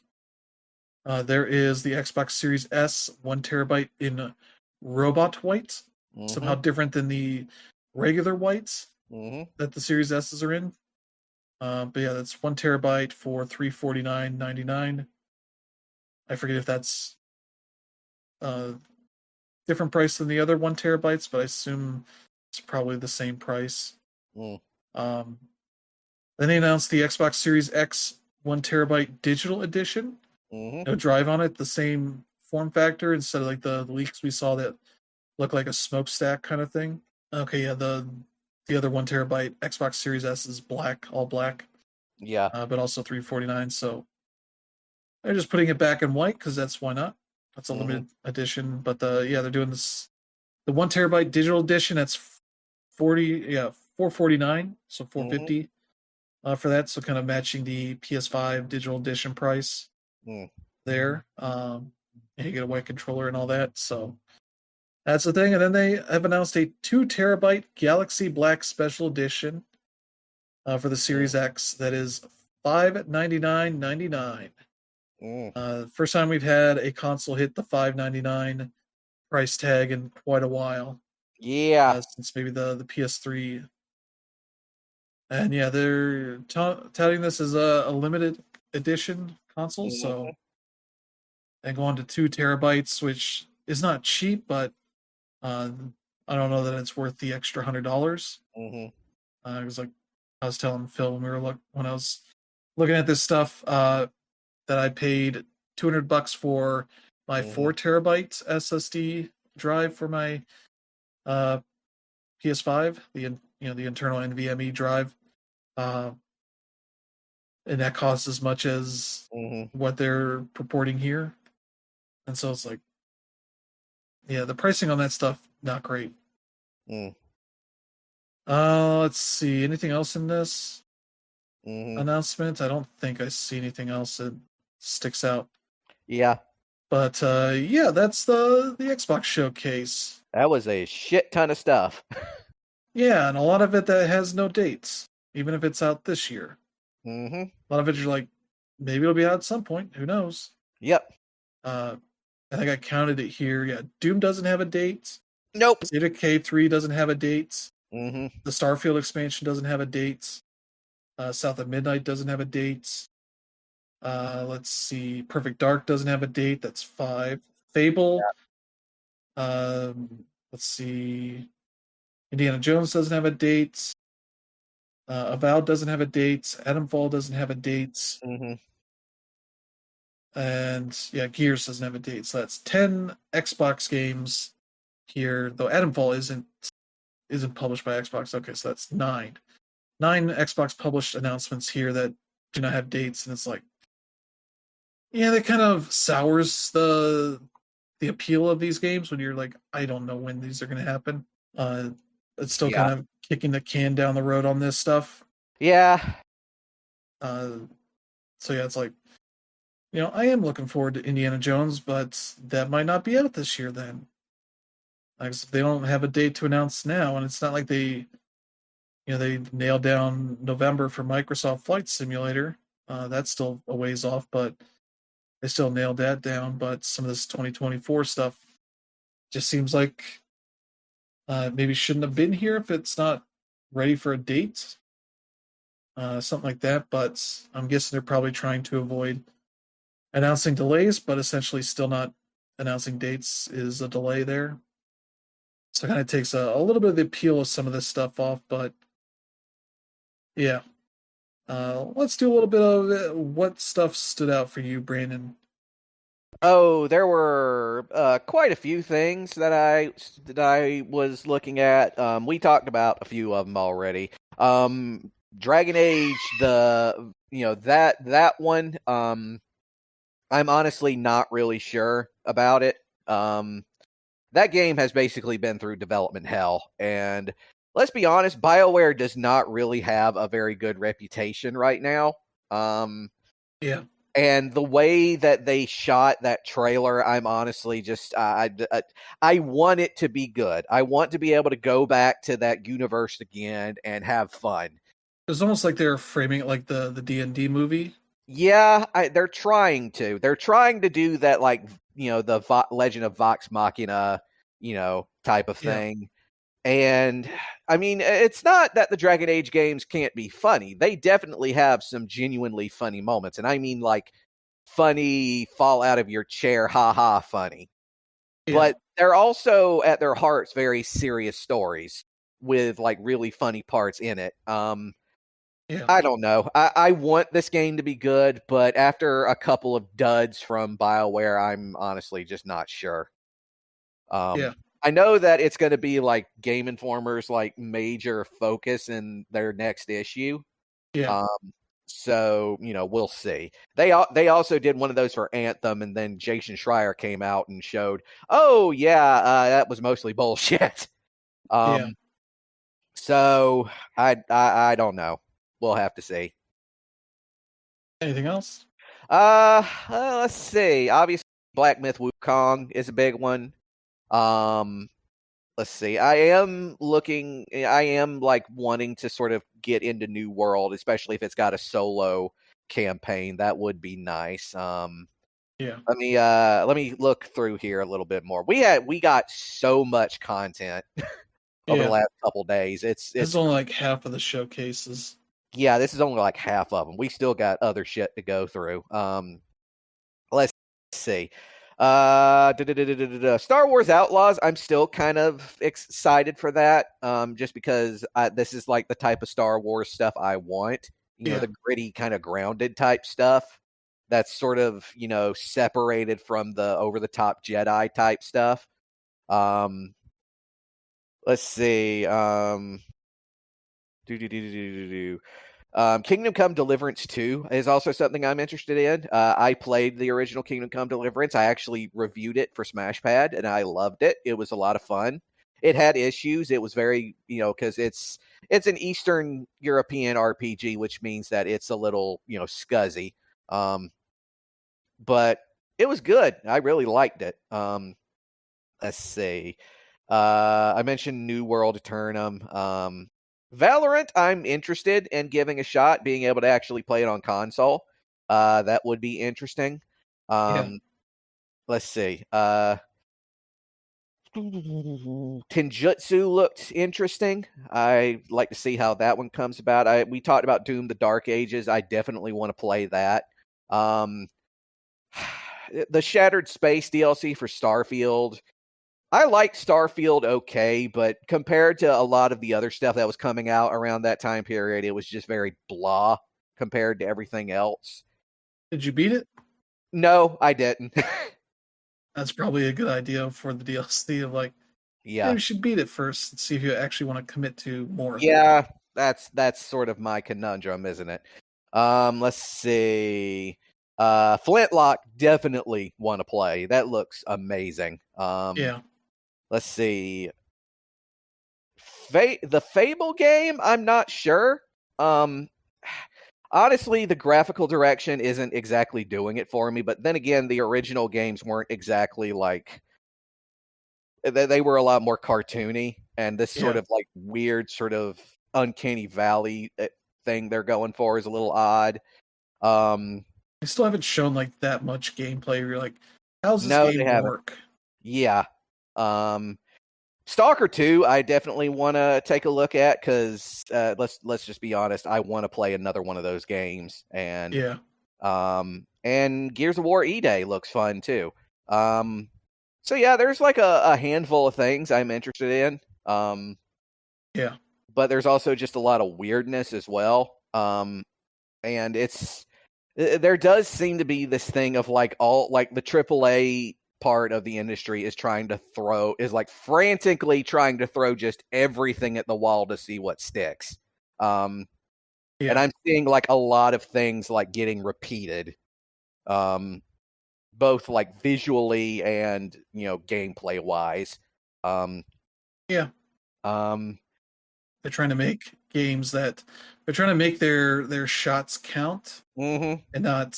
There is the Xbox Series S, 1 terabyte in robot white, somehow different than the regular whites Mm-hmm. that the Series S's are in. But yeah, that's 1 terabyte for $349.99. I forget if that's uh different price than the other 1 terabytes, but I assume it's probably the same price. Mm. Um, then they announced the Xbox Series X 1 terabyte digital edition. Mm-hmm. No drive on it, the same form factor instead of like the leaks we saw that look like a smokestack kind of thing. Okay, yeah, the other 1 terabyte Xbox Series S is black, all black, Yeah. but also 349. So they're just putting it back in white because that's why not. That's a Mm-hmm. limited edition, but they're doing this the 1 terabyte digital edition. That's 449, so Mm-hmm. 450 for that. So kind of matching the PS5 digital edition price Mm. there. And you get a white controller and all that. So that's the thing. And then they have announced a 2 terabyte Galaxy Black Special Edition for the Mm. Series X. That is $599.99. Mm. First time we've had a console hit the $599 price tag in quite a while, Yeah. since maybe the PS3. And yeah, they're touting this as a limited edition console, Mm-hmm. so and go on to 2 terabytes, which is not cheap, but uh, I don't know that it's worth the extra $100. Mm-hmm. It was like I was telling Phil when I was looking at this stuff that I paid $200 for my Mm-hmm. 4 terabyte SSD drive for my uh, PS5, the internal NVMe drive, uh, and that costs as much as Mm-hmm. what they're purporting here, and so it's like, yeah, the pricing on that stuff not great. Mm. Let's see, anything else in this Mm-hmm. announcement? I don't think I see anything else that sticks out. Yeah. But yeah, that's the Xbox showcase. That was a shit ton of stuff. Yeah, and a lot of it that has no dates, even if it's out this year. Mm-hmm. A lot of it you're like, maybe it'll be out at some point. Who knows? Yep. Uh, I think I counted it here. Yeah, Doom doesn't have a date. Nope. State of K3 doesn't have a date. Mm-hmm. The Starfield expansion doesn't have a date. South of Midnight doesn't have a date. Let's see. Perfect Dark doesn't have a date. That's 5. Fable. Let's see. Indiana Jones doesn't have a date. Avowed doesn't have a date. Adamfall doesn't have a date. Mm-hmm. And yeah, Gears doesn't have a date. So that's 10 Xbox games here. Though Adamfall isn't published by Xbox. Okay, so that's 9. 9 Xbox published announcements here that do not have dates, and it's like, yeah, that kind of sours the appeal of these games when you're like, I don't know when these are going to happen. It's still Yeah. kind of kicking the can down the road on this stuff. Yeah. Uh, so yeah, it's like, I am looking forward to Indiana Jones, but that might not be out this year then. Like, if they don't have a date to announce now, and it's not like they nailed down November for Microsoft Flight Simulator. That's still a ways off, but they still nailed that down. But some of this 2024 stuff just seems like maybe shouldn't have been here if it's not ready for a date, something like that. But I'm guessing they're probably trying to avoid announcing delays, but essentially still not announcing dates is a delay there. So it kind of takes a little bit of the appeal of some of this stuff off. But yeah, let's do a little bit of what stuff stood out for you, Brandon. Oh, there were quite a few things that I was looking at. We talked about a few of them already. Dragon Age, that one. I'm honestly not really sure about it. That game has basically been through development hell, and let's be honest, BioWare does not really have a very good reputation right now. Yeah. And the way that they shot that trailer, I'm honestly just I want it to be good. I want to be able to go back to that universe again and have fun. It's almost like they're framing it like the D&D movie. Yeah, they're trying to. They're trying to do that, like, the Legend of Vox Machina, type of Yeah. thing. And I mean, it's not that the Dragon Age games can't be funny. They definitely have some genuinely funny moments. And I mean, like, funny, fall out of your chair, haha, funny. Yeah. But they're also, at their hearts, very serious stories with, like, really funny parts in it. Yeah. I don't know. I want this game to be good, but after a couple of duds from BioWare, I'm honestly just not sure. Yeah. I know that it's going to be like Game Informer's like major focus in their next issue. Yeah. Um, so we'll see. They also did one of those for Anthem, and then Jason Schreier came out and showed, oh yeah, that was mostly bullshit. Yeah. So I don't know. We'll have to see. Anything else? Let's see. Obviously, Black Myth Wukong is a big one. Let's see. I am like wanting to sort of get into New World, especially if it's got a solo campaign. That would be nice. Yeah. Let me look through here a little bit more. We got so much content over the Yeah. last couple days. This is only like half of the showcases. Yeah, this is only like half of them. We still got other shit to go through. Let's see. Star Wars Outlaws. I'm still kind of excited for that. Just because this is like the type of Star Wars stuff I want. The gritty kind of grounded type stuff. That's sort of separated from the over the top Jedi type stuff. Let's see. Kingdom Come Deliverance 2 is also something I'm interested in. I played the original Kingdom Come Deliverance. I actually reviewed it for SmashPad, and I loved it. It was a lot of fun. It had issues. It was very, because it's an Eastern European RPG, which means that it's a little, scuzzy. But it was good. I really liked it. Let's see. I mentioned New World Eternum. Valorant, I'm interested in giving a shot, being able to actually play it on console. That would be interesting. Let's see. Tenjutsu looked interesting. I'd like to see how that one comes about. We talked about Doom: The Dark Ages. I definitely want to play that. The Shattered Space DLC for Starfield. I liked Starfield okay, but compared to a lot of the other stuff that was coming out around that time period, it was just very blah compared to everything else. Did you beat it? No, I didn't. That's probably a good idea for the DLC of like, yeah, maybe you should beat it first and see if you actually want to commit to more. Yeah, that's sort of my conundrum, isn't it? Let's see. Flintlock, definitely want to play. That looks amazing. Let's see. The Fable game, I'm not sure. Honestly, the graphical direction isn't exactly doing it for me, but then again, the original games weren't exactly like they were a lot more cartoony, and this sort of like weird sort of uncanny valley thing they're going for is a little odd. They still haven't shown like that much gameplay. You're like, how's this game work? Yeah. Stalker 2, I definitely want to take a look at because let's just be honest, I want to play another one of those games, and and Gears of War E-Day looks fun too. So yeah, there's like a handful of things I'm interested in. But there's also just a lot of weirdness as well. And there does seem to be this thing of like all like the AAA part of the industry is frantically trying to throw just everything at the wall to see what sticks. And I'm seeing like a lot of things like getting repeated, both like visually and gameplay wise. They're trying to make games that they're trying to make their shots count and not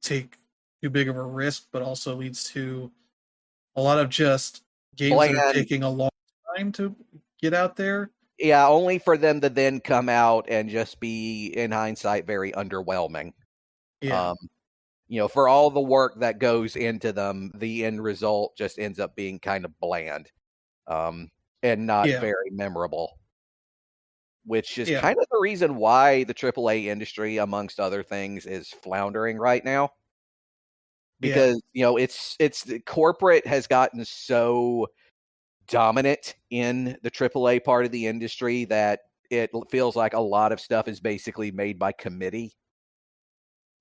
take too big of a risk, but also leads to a lot of just games that are taking a long time to get out there. Yeah, only for them to then come out and just be, in hindsight, very underwhelming. For all the work that goes into them, the end result just ends up being kind of bland. and not Yeah. very memorable, which is Yeah. kind of the reason why the AAA industry, amongst other things, is floundering right now. Yeah. Because, it's corporate has gotten so dominant in the AAA part of the industry that it feels like a lot of stuff is basically made by committee,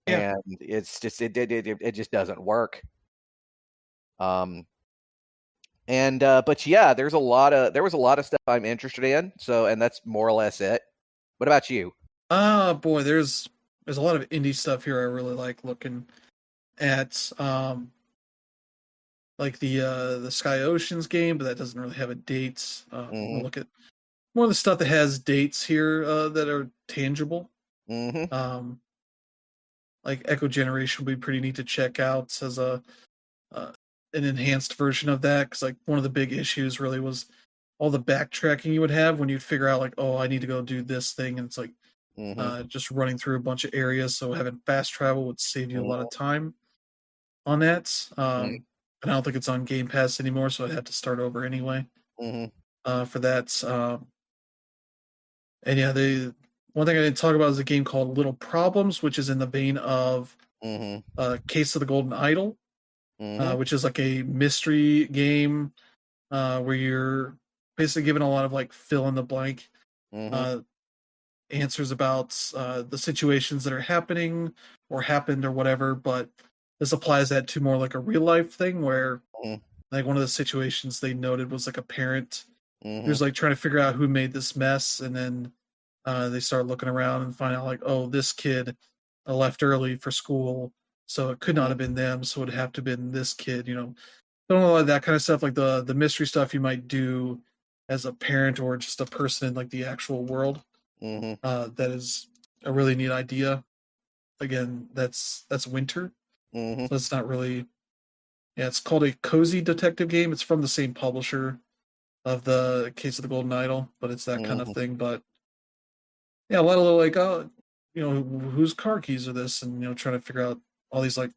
Yeah. and it's just it just doesn't work. Um, and but yeah, there was a lot of stuff I'm interested in. So, and that's more or less it. What about you? Boy, there's a lot of indie stuff here I really like looking at. Like the Sky Oceans game, but that doesn't really have a date. We'll Mm-hmm. look at more of the stuff that has dates here that are tangible. Mm-hmm. Um, like Echo Generation would be pretty neat to check out as a uh, an enhanced version of that, because like one of the big issues really was all the backtracking you would have when you'd figure out like, oh, I need to go do this thing, and it's like Mm-hmm. just running through a bunch of areas. So having fast travel would save you a lot of Mm-hmm. time on that. And I don't think it's on Game Pass anymore, so I'd have to start over anyway Mm-hmm. for that. And yeah, the one thing I didn't talk about is a game called Little Problems, which is in the vein of Mm-hmm. Case of the Golden Idol, Mm-hmm. which is like a mystery game where you're basically given a lot of like fill in the blank Mm-hmm. uh, answers about the situations that are happening or happened or whatever. But this applies that to more like a real life thing where like one of the situations they noted was like a parent Mm-hmm. who's like trying to figure out who made this mess, and then they start looking around and find out like, oh, this kid left early for school, so it could not have been them, so it would have to have been this kid. Don't know, like that kind of stuff, like the mystery stuff you might do as a parent or just a person in like the actual world. Mm-hmm. That is a really neat idea. Again, that's Winter, Mm-hmm. so it's not really. Yeah, it's called a cozy detective game. It's from the same publisher of the Case of the Golden Idol, but it's that kind of Mm-hmm. thing. But yeah, a lot of like, oh, whose car keys are this, and trying to figure out all these like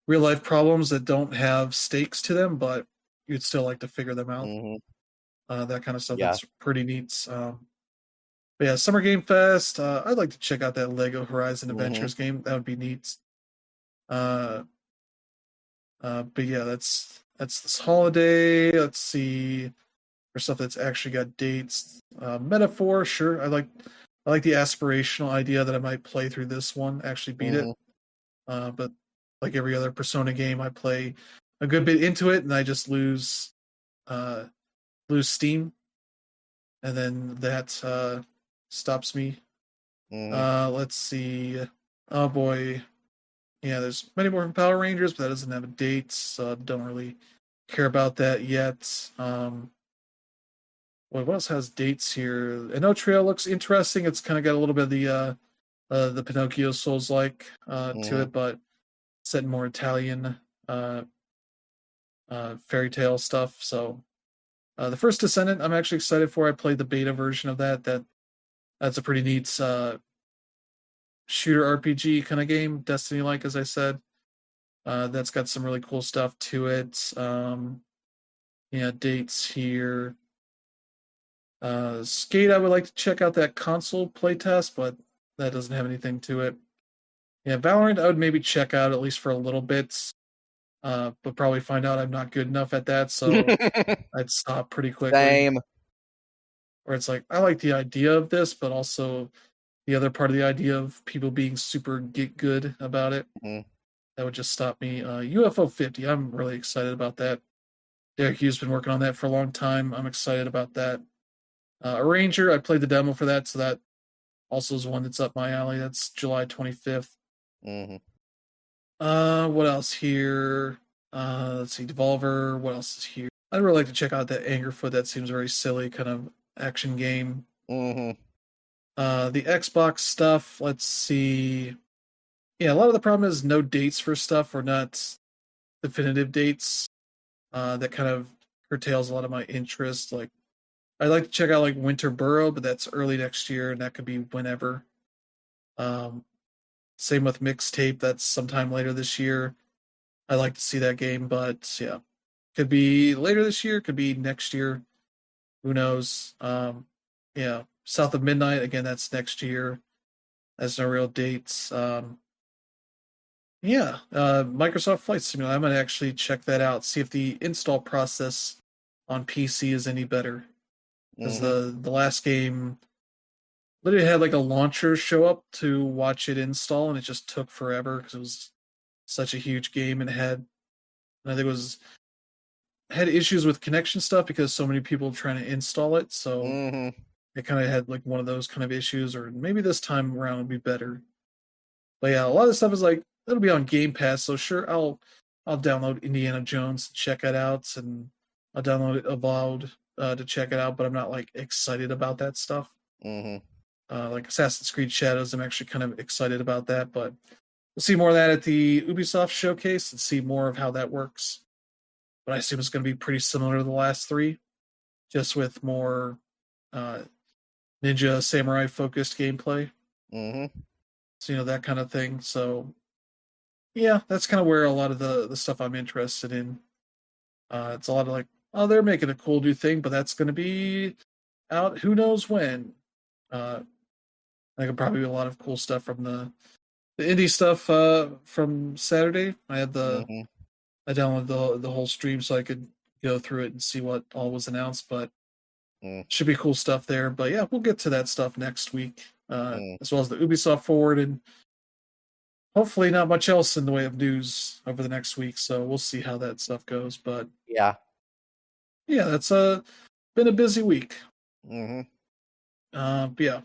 real life problems that don't have stakes to them, but you'd still like to figure them out. Mm-hmm. That kind of stuff. Yeah. That's pretty neat. But yeah, Summer Game Fest. I'd like to check out that Lego Horizon Mm-hmm. Adventures game. That would be neat. Uh, but yeah, that's this holiday. Let's see for stuff that's actually got dates. Metaphor, sure. I like the aspirational idea that I might play through this one, actually beat it. Mm-hmm. But like every other Persona game, I play a good bit into it and I just uh, lose steam, and then that stops me. Mm-hmm. Let's see. Oh boy, yeah. There's many more from Power Rangers, but that doesn't have a date, so I don't really care about that yet. What else has dates here? I know Trail looks interesting. It's kind of got a little bit of the Pinocchio Souls like to Mm-hmm. it, but set in more Italian uh, fairy tale stuff. So the first Descendant, I'm actually excited for. I played the beta version of that. That's a pretty neat shooter RPG kind of game, Destiny like, as I said. That's got some really cool stuff to it. Yeah, dates here. Skate, I would like to check out that console playtest, but that doesn't have anything to it. Yeah, Valorant, I would maybe check out at least for a little bit, but probably find out I'm not good enough at that, so I'd stop pretty quickly. Same. Where it's like, I like the idea of this, but also the other part of the idea of people being super get good about it. Mm-hmm. That would just stop me. UFO 50, I'm really excited about that. Derek Hughes been working on that for a long time. I'm excited about that. Arranger, I played the demo for that, so that also is one that's up my alley. That's July 25th. Mm-hmm. What else here? Let's see, Devolver. What else is here? I'd really like to check out that Angerfoot. That seems very silly, kind of action game. Mm-hmm. The Xbox stuff. Let's see. Yeah, a lot of the problem is no dates for stuff, or not definitive dates. That kind of curtails a lot of my interest. Like, I'd like to check out like Winter Burrow, but that's early next year, and that could be whenever. Um, Same with Mixtape. That's sometime later this year. I'd like to see that game, but yeah, could be later this year, could be next year. Who knows? Yeah, South of Midnight again. That's next year. That's no real dates. Yeah, Microsoft Flight Simulator. I'm gonna actually check that out. See if the install process on PC is any better. Because Mm-hmm. the last game literally had like a launcher show up to watch it install, and it just took forever because it was such a huge game and I think it was had issues with connection stuff because so many people trying to install it. So Mm-hmm. it kind of had like one of those kind of issues, or maybe this time around would be better. But yeah, a lot of stuff is like it'll be on Game Pass, so sure I'll download Indiana Jones, check it out, and I'll download it Avowed to check it out. But I'm not like excited about that stuff. Mm-hmm. Like Assassin's Creed Shadows, I'm actually kind of excited about that. But we'll see more of that at the Ubisoft showcase and see more of how that works. But I assume it's going to be pretty similar to the last three, just with more uh, ninja samurai focused gameplay. Mm-hmm. So that kind of thing. So yeah, that's kind of where a lot of the stuff I'm interested in. It's a lot of like, oh, they're making a cool new thing, but that's going to be out who knows when. Uh, I could probably be a lot of cool stuff from the indie stuff from Saturday. Mm-hmm. I downloaded the whole stream so I could go through it and see what all was announced. But should be cool stuff there. But yeah, we'll get to that stuff next week, as well as the Ubisoft Forward and hopefully not much else in the way of news over the next week. So we'll see how that stuff goes. But Yeah. yeah, that's been a busy week. Mm-hmm. But yeah,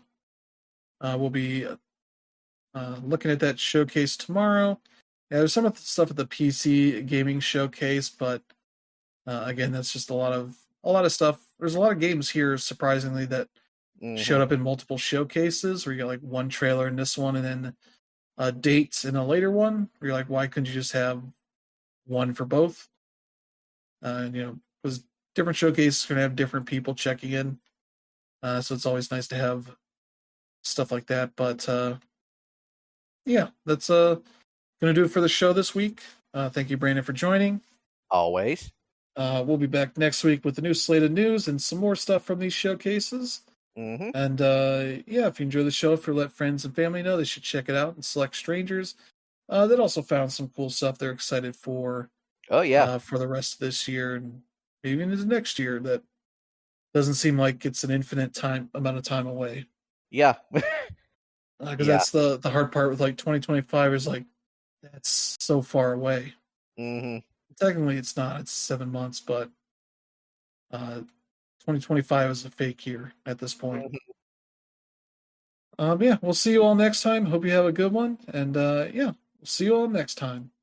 we'll be looking at that showcase tomorrow. Yeah, there's some of the stuff at the PC gaming showcase, but again, that's just a lot of stuff. There's a lot of games here, surprisingly, that showed Mm-hmm. up in multiple showcases. Where you got like one trailer in this one, and then dates in a later one. Where you're like, why couldn't you just have one for both? Because different showcases are gonna have different people checking in, so it's always nice to have stuff like that. But yeah, that's gonna do it for the show this week. Thank you, Brandon, for joining. Always. We'll be back next week with a new slate of news and some more stuff from these showcases. Mm-hmm. And yeah, if you enjoy the show, if you let friends and family know, they should check it out. And Select Strangers that also found some cool stuff they're excited Oh yeah. for the rest of this year and maybe into next year. That doesn't seem like it's an infinite amount of time away. Yeah. Because Yeah. that's the hard part with like 2025 is like that's so far away. Mm-hmm. Technically, it's not. It's 7 months, but 2025 is a fake year at this point. Mm-hmm. Yeah, we'll see you all next time. Hope you have a good one, and yeah, we'll see you all next time.